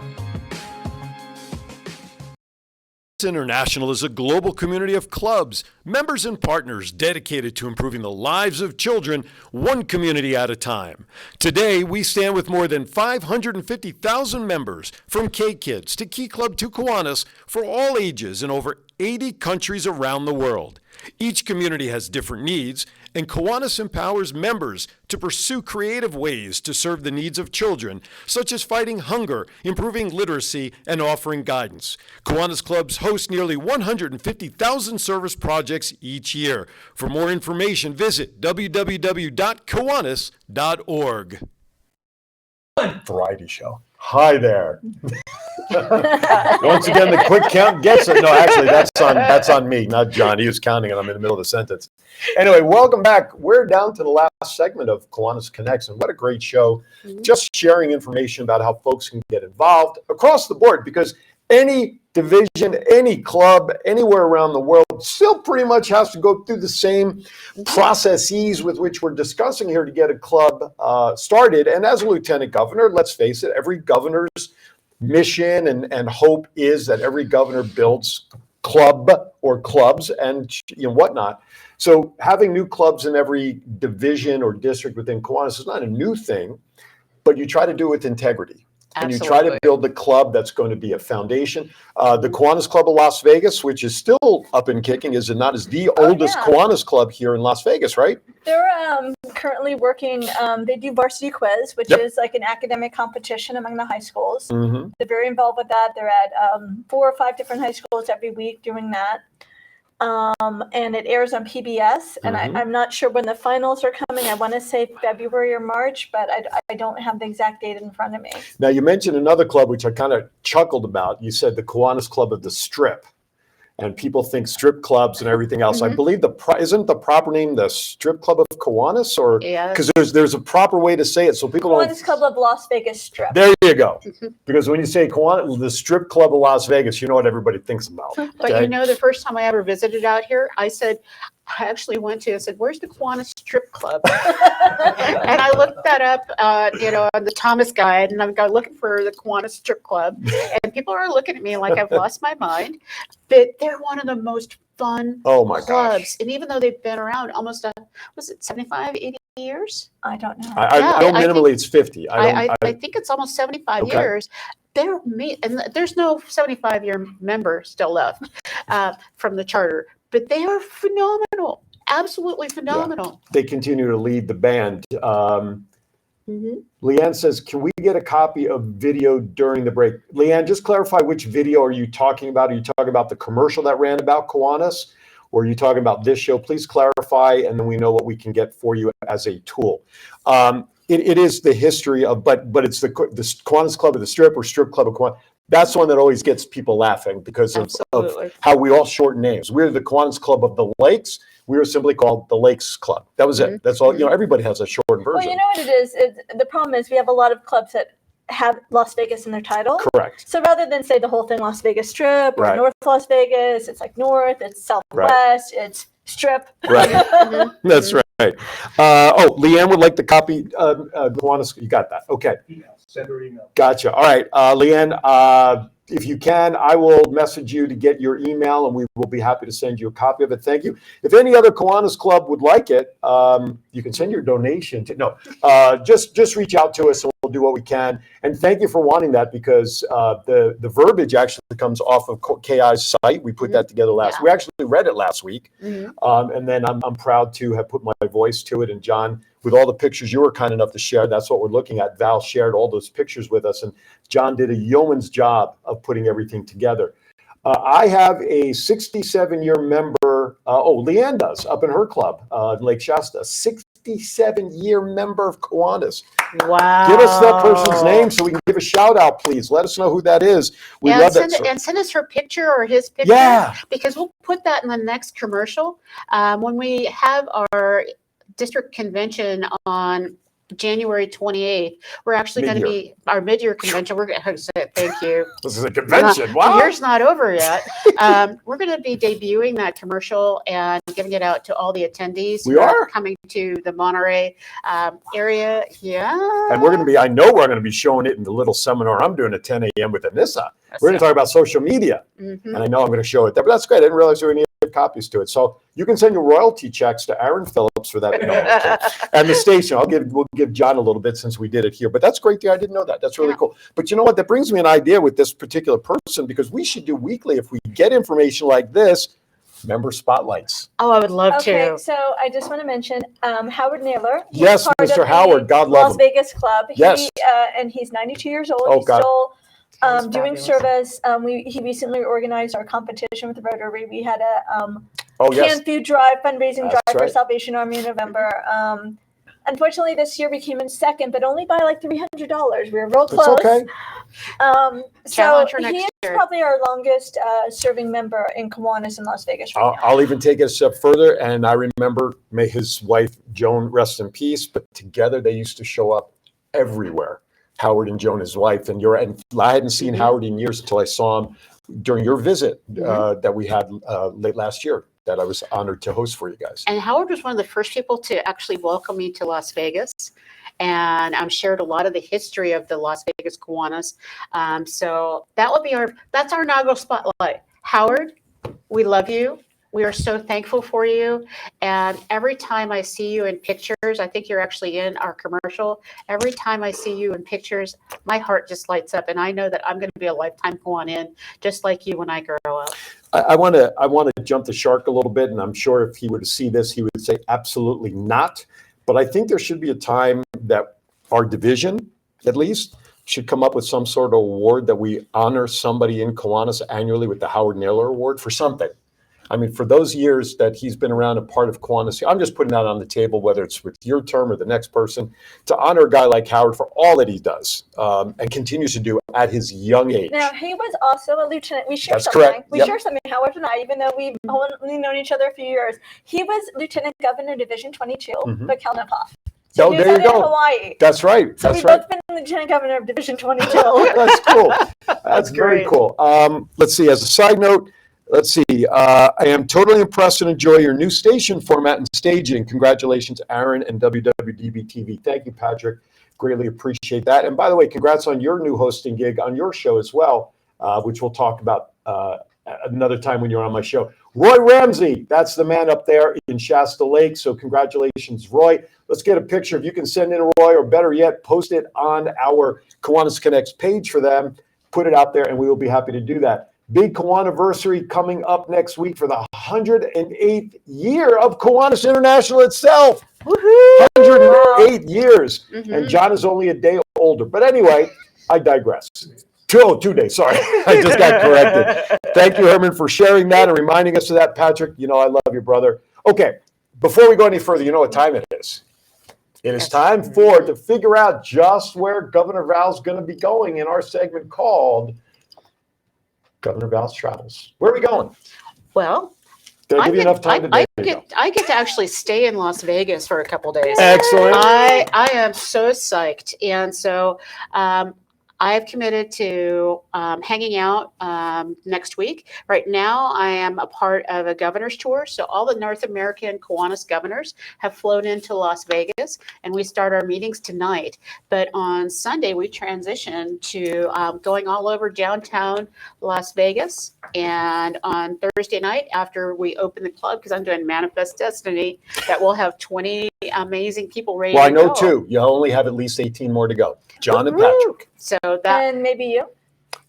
International is a global community of clubs, members, and partners dedicated to improving the lives of children one community at a time. Today, we stand with more than 550,000 members, from K-Kids to Key Club to Kiwanis, for all ages in over 80 countries around the world. Each community has different needs, and Kiwanis empowers members to pursue creative ways to serve the needs of children, such as fighting hunger, improving literacy, and offering guidance. Kiwanis clubs host nearly 150,000 service projects each year. For more information, visit www.kiwanis.org. Variety show. Hi there. Once again, the quick count gets it. No, actually, that's on me, not John. He was counting and I'm in the middle of the sentence. Anyway, welcome back. We're down to the last segment of Kiwanis Connects, and what a great show. Just sharing information about how folks can get involved across the board, because any division, any club, anywhere around the world still pretty much has to go through the same processes with which we're discussing here to get a club started. And as a lieutenant governor, let's face it, every governor's mission and hope is that every governor builds club or clubs and whatnot. So having new clubs in every division or district within Kiwanis is not a new thing, but you try to do it with integrity. And you try to build the club that's going to be a foundation. The Kiwanis Club of Las Vegas, which is still up and kicking, is it not? Is the oldest Kiwanis club here in Las Vegas, right? They're currently working. They do varsity quiz, which is like an academic competition among the high schools. They're very involved with that. They're at 4 or 5 different high schools every week doing that. And it airs on PBS, and I'm not sure when the finals are coming. I want to say February or March, but I don't have the exact date in front of me. Now, you mentioned another club, which I kind of chuckled about. You said the Kiwanis Club of the Strip, and people think strip clubs and everything else. I believe isn't the proper name the Strip Club of Kiwanis, or because there's a proper way to say it, so people don't. Kiwanis Club of Las Vegas Strip. There you go. Because when you say Kiwanis, the Strip Club of Las Vegas, you know what everybody thinks about. But you know, the first time I ever visited out here, I actually went to, I said, where's the Kiwanis Strip Club? And I looked that up, on the Thomas Guide, and I'm looking for the Kiwanis Strip Club. And people are looking at me like I've lost my mind. But they're one of the most fun clubs. Gosh. And even though they've been around almost, 75, 80 years? I don't know. I know minimally it's 50. I think it's almost 75 years. And there's no 75-year member still left from the charter. But they are phenomenal, absolutely phenomenal. Yeah. They continue to lead the band. Leanne says, can we get a copy of video during the break? Leanne, just clarify which video are you talking about? Are you talking about the commercial that ran about Kiwanis? Or are you talking about this show? Please clarify, and then we know what we can get for you as a tool. It is the history of, but it's the Kiwanis Club of the Strip or Strip Club of Kiwanis. That's the one that always gets people laughing because of how we all shorten names. We're the Kiwanis Club of the Lakes. We were simply called the Lakes Club. That was it. That's all. Everybody has a shortened version. Well, you know what it is? The problem is we have a lot of clubs that have Las Vegas in their title. Correct. So rather than say the whole thing Las Vegas Strip or North Las Vegas, it's like North, it's Southwest, it's Strip. Right. That's right. Leanne would like the copy. Kiwanis, you got that? Okay. Send her email. Gotcha. All right, Leanne, if you can, I will message you to get your email, and we will be happy to send you a copy of it. Thank you. If any other Kiwanis Club would like it, you can send your donation to, just reach out to us and we'll do what we can. And thank you for wanting that, because the verbiage actually comes off of KI's site. We put that together we actually read it last week. And then I'm proud to have put my voice to it. And John, with all the pictures you were kind enough to share, that's what we're looking at. Val shared all those pictures with us, and John did a yeoman's job of putting everything together. I have a 67-year member. Leanne does up in her club, Lake Shasta. 67-year member of Kiwanis. Wow! Give us that person's name so we can give a shout out, please. Let us know who that is. We love that. And send us her picture or his picture. Yeah. Because we'll put that in the next commercial when we have our district convention on January 28th. We're actually going to be our mid-year convention. We're going to say thank you. This is a convention. Wow. The year's not over yet. We're going to be debuting that commercial and giving it out to all the attendees. We are coming to the Monterey area. Yeah. And I know we're going to be showing it in the little seminar I'm doing at 10 a.m. with Anissa. We're going to talk about social media. And I know I'm going to show it there, but that's great. I didn't realize we were going to give copies to it. So you can send your royalty checks to Aaron Phillips for that. And the station. We'll give John a little bit since we did it here. But that's great. I didn't know that. That's really cool. But you know what? That brings me an idea with this particular person, because we should do weekly, if we get information like this, member spotlights. Oh, I would love to. Okay, so I just want to mention Howard Naylor. Yes, Mr. Howard. God love him. Las Vegas Club. Yes. And he's 92 years old. Oh, he's God. still doing service. He recently organized our competition with the Rotary. We had a canned food drive, fundraising drive for Salvation Army in November. Unfortunately, this year we came in second, but only by like $300. We were real close. It's okay. So he is probably our longest serving member in Kiwanis in Las Vegas right now. I'll even take it a step further. And I remember, may his wife, Joan, rest in peace, but together they used to show up everywhere. Howard and Joan, his wife, and I hadn't seen Howard in years until I saw him during your visit that we had late last year, that I was honored to host for you guys. And Howard was one of the first people to actually welcome me to Las Vegas. And shared a lot of the history of the Las Vegas Kiwanis. So that would be that's our inaugural spotlight. Howard, we love you. We are so thankful for you. And every time I see you in pictures, I think you're actually in our commercial. Every time I see you in pictures, my heart just lights up. And I know that I'm going to be a lifetime Kiwanis, just like you when I grow up. I want to jump the shark a little bit, and I'm sure if he were to see this, he would say absolutely not. But I think there should be a time that our division, at least, should come up with some sort of award that we honor somebody in Kiwanis annually with the Howard Naylor Award for something. I mean, for those years that he's been around and part of Kiwanis, I'm just putting that on the table, whether it's with your term or the next person, to honor a guy like Howard for all that he does and continues to do at his young age. Now, he was also a lieutenant. We share That's something. correct. We Yep. share something, Howard and I, even though we've only known each other a few years. He was Lieutenant Governor Division 22, but Kelnikoff. So Oh, he was there you in go. Hawaii. That's right. So That's we've right. both been Lieutenant Governor of Division 22. That's cool. That's very great. cool. Let's see. As a side note, let's see. I am totally impressed and enjoy your new station format and staging. Congratulations, Aaron and WWDBTV. Thank you, Patrick. Greatly appreciate that. And by the way, congrats on your new hosting gig on your show as well, which we'll talk about another time when you're on my show. Roy Ramsey, that's the man up there in Shasta Lake. So congratulations, Roy. Let's get a picture. If you can send in Roy, or better yet, post it on our Kiwanis Connects page for them. Put it out there, and we will be happy to do that. Big Kiwaniversary coming up next week for the 108th year of Kiwanis International itself. Woohoo! 108 years. And John is only a day older. But anyway, I digress. 2 days. Sorry. I just got corrected. Thank you, Herman, for sharing that and reminding us of that, Patrick. You know, I love you, brother. Okay. Before we go any further, you know what time it is. It is time to figure out just where Governor Val's going to be going in our segment called Governor Val's Travels. Where are we going? Well, Did I give you enough time today? I get to actually stay in Las Vegas for a couple days. Excellent. I am so psyched. And so I've committed to hanging out next week. Right now, I am a part of a governor's tour. So all the North American Kiwanis governors have flown into Las Vegas, and we start our meetings tonight. But on Sunday, we transition to going all over downtown Las Vegas. And on Thursday night, after we open the club, because I'm doing Manifest Destiny, that we'll have 20 amazing people ready Well, I to know go. two. You only have at least 18 more to go. John and Patrick. So that And maybe you.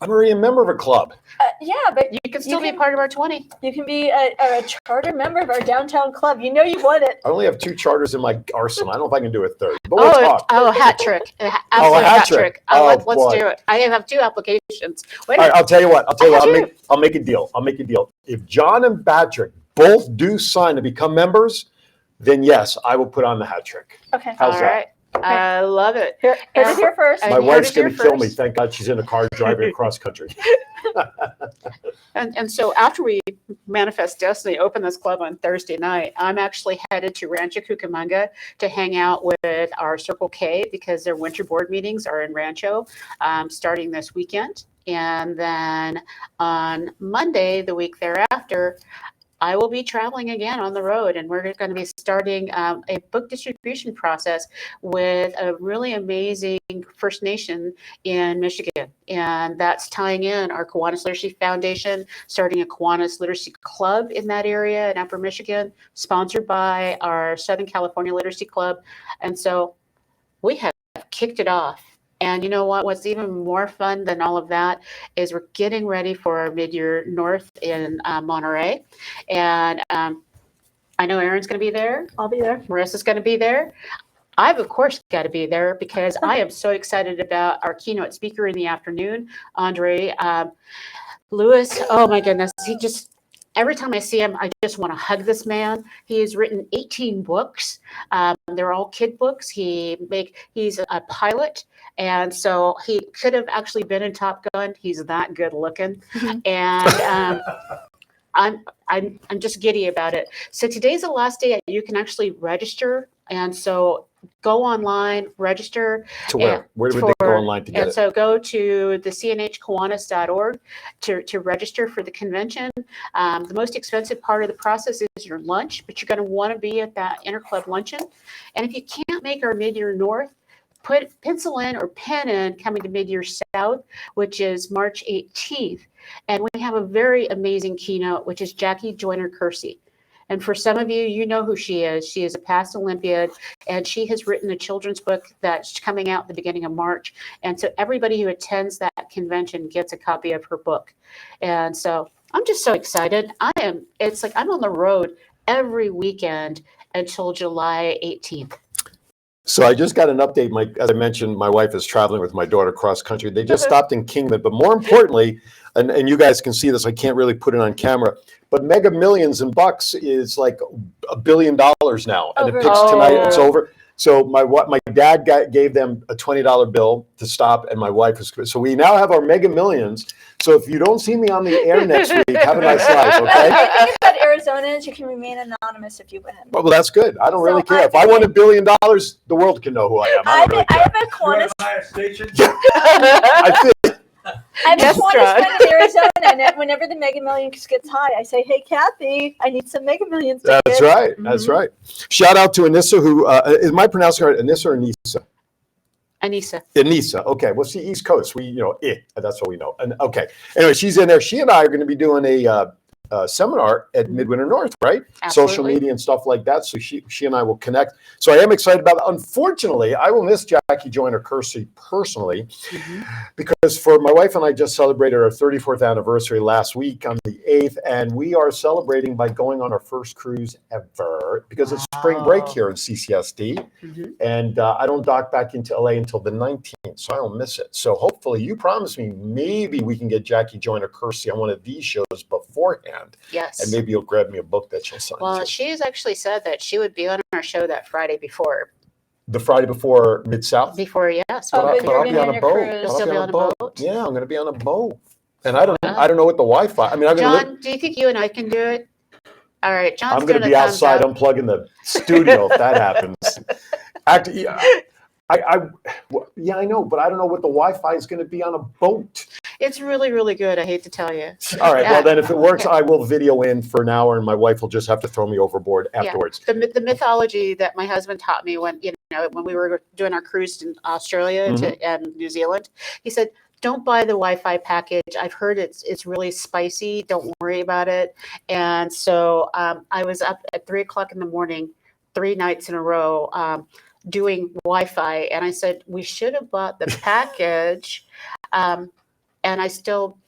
I'm already a member of a club. Yeah, but you can still You be can- part of our 20. you can be a charter member of our downtown club. You know you want it. I only have 2 charters in my arsenal. I don't know if I can do a third, but we'll talk. Hat trick. Absolute hat hat trick. trick. Oh, Let's boy. do it. I have 2 applications. Wait a All right, minute. I'll tell you what. I I'll make a deal. If John and Patrick both do sign to become members, then yes, I will put on the hat trick. Okay. How's All that? right. I love it. Heard it here first. And My you heard wife's it here going to kill me. first. Thank God she's in a car driving across country. And so after we Manifest Destiny, open this club on Thursday night, I'm actually headed to Rancho Cucamonga to hang out with our Circle K because their winter board meetings are in Rancho starting this weekend. And then on Monday, the week thereafter, I will be traveling again on the road, and we're going to be starting a book distribution process with a really amazing First Nation in Michigan. And that's tying in our Kiwanis Literacy Foundation, starting a Kiwanis Literacy Club in that area in Upper Michigan, sponsored by our Southern California Literacy Club. And so we have kicked it off. And you know what? What's even more fun than all of that is we're getting ready for our mid-year north in Monterey. And I know Erin's going to be there. I'll be there. Marissa's going to be there. I've, of course, got to be there because I am so excited about our keynote speaker in the afternoon, Andre Lewis. Oh, my goodness. Every time I see him, I just want to hug this man. He has written 18 books. They're all kid books. He's a pilot, and so he could have actually been in Top Gun. He's that good looking, and I'm just giddy about it. So today's the last day you can actually register, and so go online, register. To where? Where would they go online to get And it? so go to the cnhkiwanis.org to register for the convention. The most expensive part of the process is your lunch, but you're going to want to be at that interclub luncheon. And if you can't make our mid-year north, pencil in or pen in coming to Mid-Year South, which is March 18th. And we have a very amazing keynote, which is Jackie Joyner-Kersee. And for some of you, you know who she is. She is a past Olympiad, and she has written a children's book that's coming out at the beginning of March. And so everybody who attends that convention gets a copy of her book. And so I'm just so excited. It's like I'm on the road every weekend until July 18th. So I just got an update. As I mentioned, my wife is traveling with my daughter cross country. They just stopped in Kingman, but more importantly, and you guys can see this, I can't really put it on camera, but Mega Millions in bucks is like $1 billion now, and it picks tonight. It's over. So my dad gave them a $20 bill to stop, and my wife is. So we now have our Mega Millions. So if you don't see me on the air next week, have a nice life, okay? The thing about Arizona is you can remain anonymous if you win. Well, that's good. I don't really care. If I won $1 billion, the world can know who I am. I don't really care. I have a Kiwanis. I think. I have a Kiwanis friend in Arizona, and whenever the Mega Millions gets high, I say, "Hey, Kathy, I need some Mega Millions." That's right. That's right. Shout out to Anissa, who is my pronouncing right? Anissa or Anissa? Anissa. Anissa. Okay. Well, see, East Coast. That's what we know. And okay. Anyway, she's in there. She and I are going to be doing a seminar at Midwinter North, right? Absolutely. Social media and stuff like that. So she and I will connect. So I am excited about it. Unfortunately, I will miss Jackie Joyner-Kersee personally, because for my wife and I just celebrated our 34th anniversary last week on the 8th, and we are celebrating by going on our first cruise ever, because it's spring break here in CCSD, and I don't dock back into LA until the 19th, so I don't miss it. So hopefully, you promised me maybe we can get Jackie Joyner-Kersee on one of these shows beforehand. Yes. And maybe you'll grab me a book that she'll sign. Well, she's actually said that she would be on our show that Friday before. The Friday before Mid-South? Before, yes. Oh, But but I'll you're be on gonna a boat. cruise. You'll still be on a boat? Yeah, I'm going to be on a boat. And I don't know what the Wi-Fi. I mean, John, do you think you and I can do it? All right, John's I'm going to be outside unplugging the studio if that happens. Actually, I know, but I don't know what the Wi-Fi is going to be on a boat. It's really, really good. I hate to tell you. All right. Well, then if it works, I will video in for an hour, and my wife will just have to throw me overboard afterwards. The mythology that my husband taught me when we were doing our cruise in Australia and New Zealand, he said, "Don't buy the Wi-Fi package. I've heard it's really spicy. Don't worry about it." And so I was up at 3:00 in the morning, 3 nights in a row, doing Wi-Fi, and I said we should have bought the package. And I still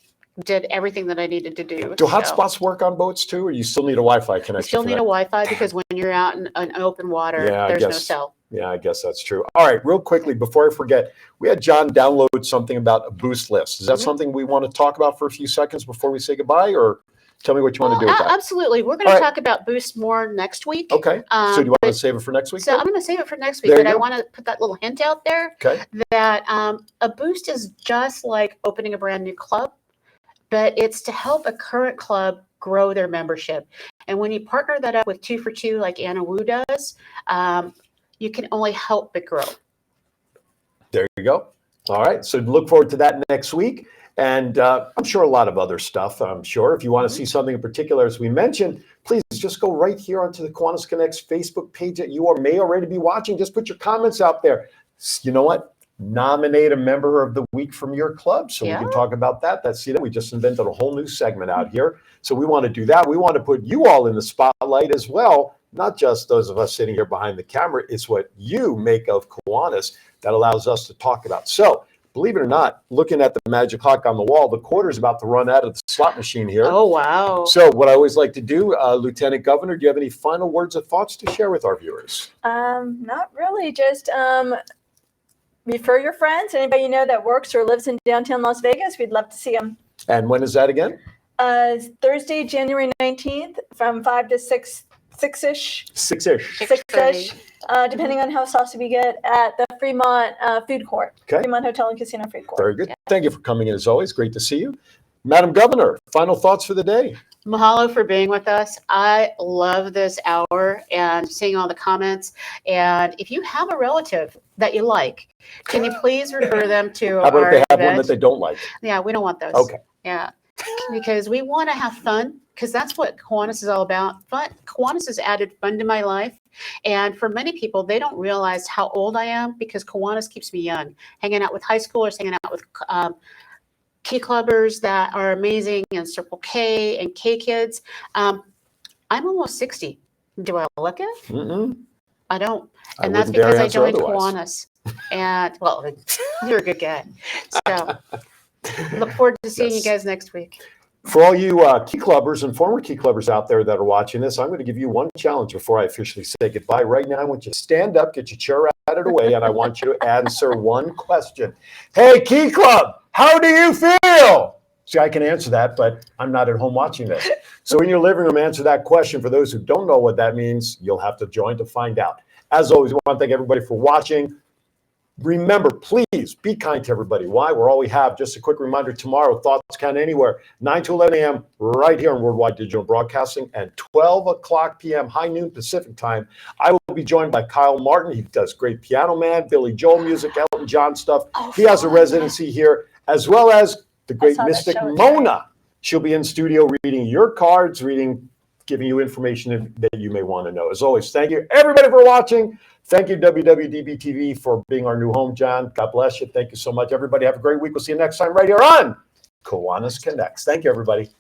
did everything that I needed to do. Do hotspots work on boats too, or you still need a Wi-Fi connection? You still need a Wi-Fi because when you're out in open water, there's no cell. Yeah, I guess that's true. All right, real quickly, before I forget, we had John download something about a boost list. Is that something we want to talk about for a few seconds before we say goodbye, or tell me what you want to do with that? Absolutely. We're going to talk about Boost more next week. Okay. So do you want to save it for next week? So I'm going to save it for next week, but I want to put that little hint out there that a Boost is just like opening a brand new club, but it's to help a current club grow their membership. And when you partner that up with 2 for 2 like Anna Wu does, you can only help but grow. There you go. All right. So look forward to that next week. And I'm sure a lot of other stuff, I'm sure. If you want to see something in particular, as we mentioned, please just go right here onto the Kiwanis Connects Facebook page that you may already be watching. Just put your comments out there. You know what? Nominate a member of the week from your club so we can talk about that. We just invented a whole new segment out here. So we want to do that. We want to put you all in the spotlight as well, not just those of us sitting here behind the camera. It's what you make of Kiwanis that allows us to talk about. So believe it or not, looking at the magic clock on the wall, the quarter's about to run out of the slot machine here. Oh, wow. So what I always like to do, Lieutenant Governor, do you have any final words or thoughts to share with our viewers? Not really. Just refer your friends. Anybody you know that works or lives in downtown Las Vegas, we'd love to see them. And when is that again? Thursday, January 19th from 5 to 6. 6-ish. 6-ish. 6-ish, depending on how saucy we get at the Fremont Food Court. Okay. Fremont Hotel and Casino Food Court. Very good. Thank you for coming in as always. Great to see you. Madam Governor, final thoughts for the day. Mahalo for being with us. I love this hour and seeing all the comments. And if you have a relative that you like, can you please refer them to How about our if they have event? one that they don't like? Yeah, we don't want those. Okay. Yeah. because we want to have fun, because that's what Kiwanis is all about. Fun. Kiwanis has added fun to my life. And for many people, they don't realize how old I am because Kiwanis keeps me young. Hanging out with high schoolers, hanging out with key clubbers that are amazing, and Circle K and K kids. I'm almost 60. Do I look it? Mm-mm. I don't. I And that's wouldn't dare because I answer joined otherwise. Kiwanis. And, well, you're a good guy. So look forward to seeing Yes. you guys next week. For all you key clubbers and former key clubbers out there that are watching this, I'm going to give you one challenge before I officially say goodbye. Right now, I want you to stand up, get your chair out of the way, and I want you to answer one question. Hey, Key Club, how do you feel? See, I can answer that, but I'm not at home watching this. So in your living room, answer that question. For those who don't know what that means, you'll have to join to find out. As always, I want to thank everybody for watching. Remember, please be kind to everybody. Why? We're all we have. Just a quick reminder, tomorrow, Thoughts Count Anywhere, 9 to 11 a.m. right here on Worldwide Digital Broadcasting, and 12 o'clock p.m., high noon Pacific time. I will be joined by Kyle Martin. He does great Piano Man, Billy Joel music, Elton John stuff. He has a residency here, as well as the great saw that mystic show. Mona. She'll be in studio reading your cards, giving you information that you may want to know. As always, thank you, everybody, for watching. Thank you, WWDBTV, for being our new home, John. God bless you. Thank you so much, everybody. Have a great week. We'll see you next time right here on Kiwanis Connects. Thank you, everybody.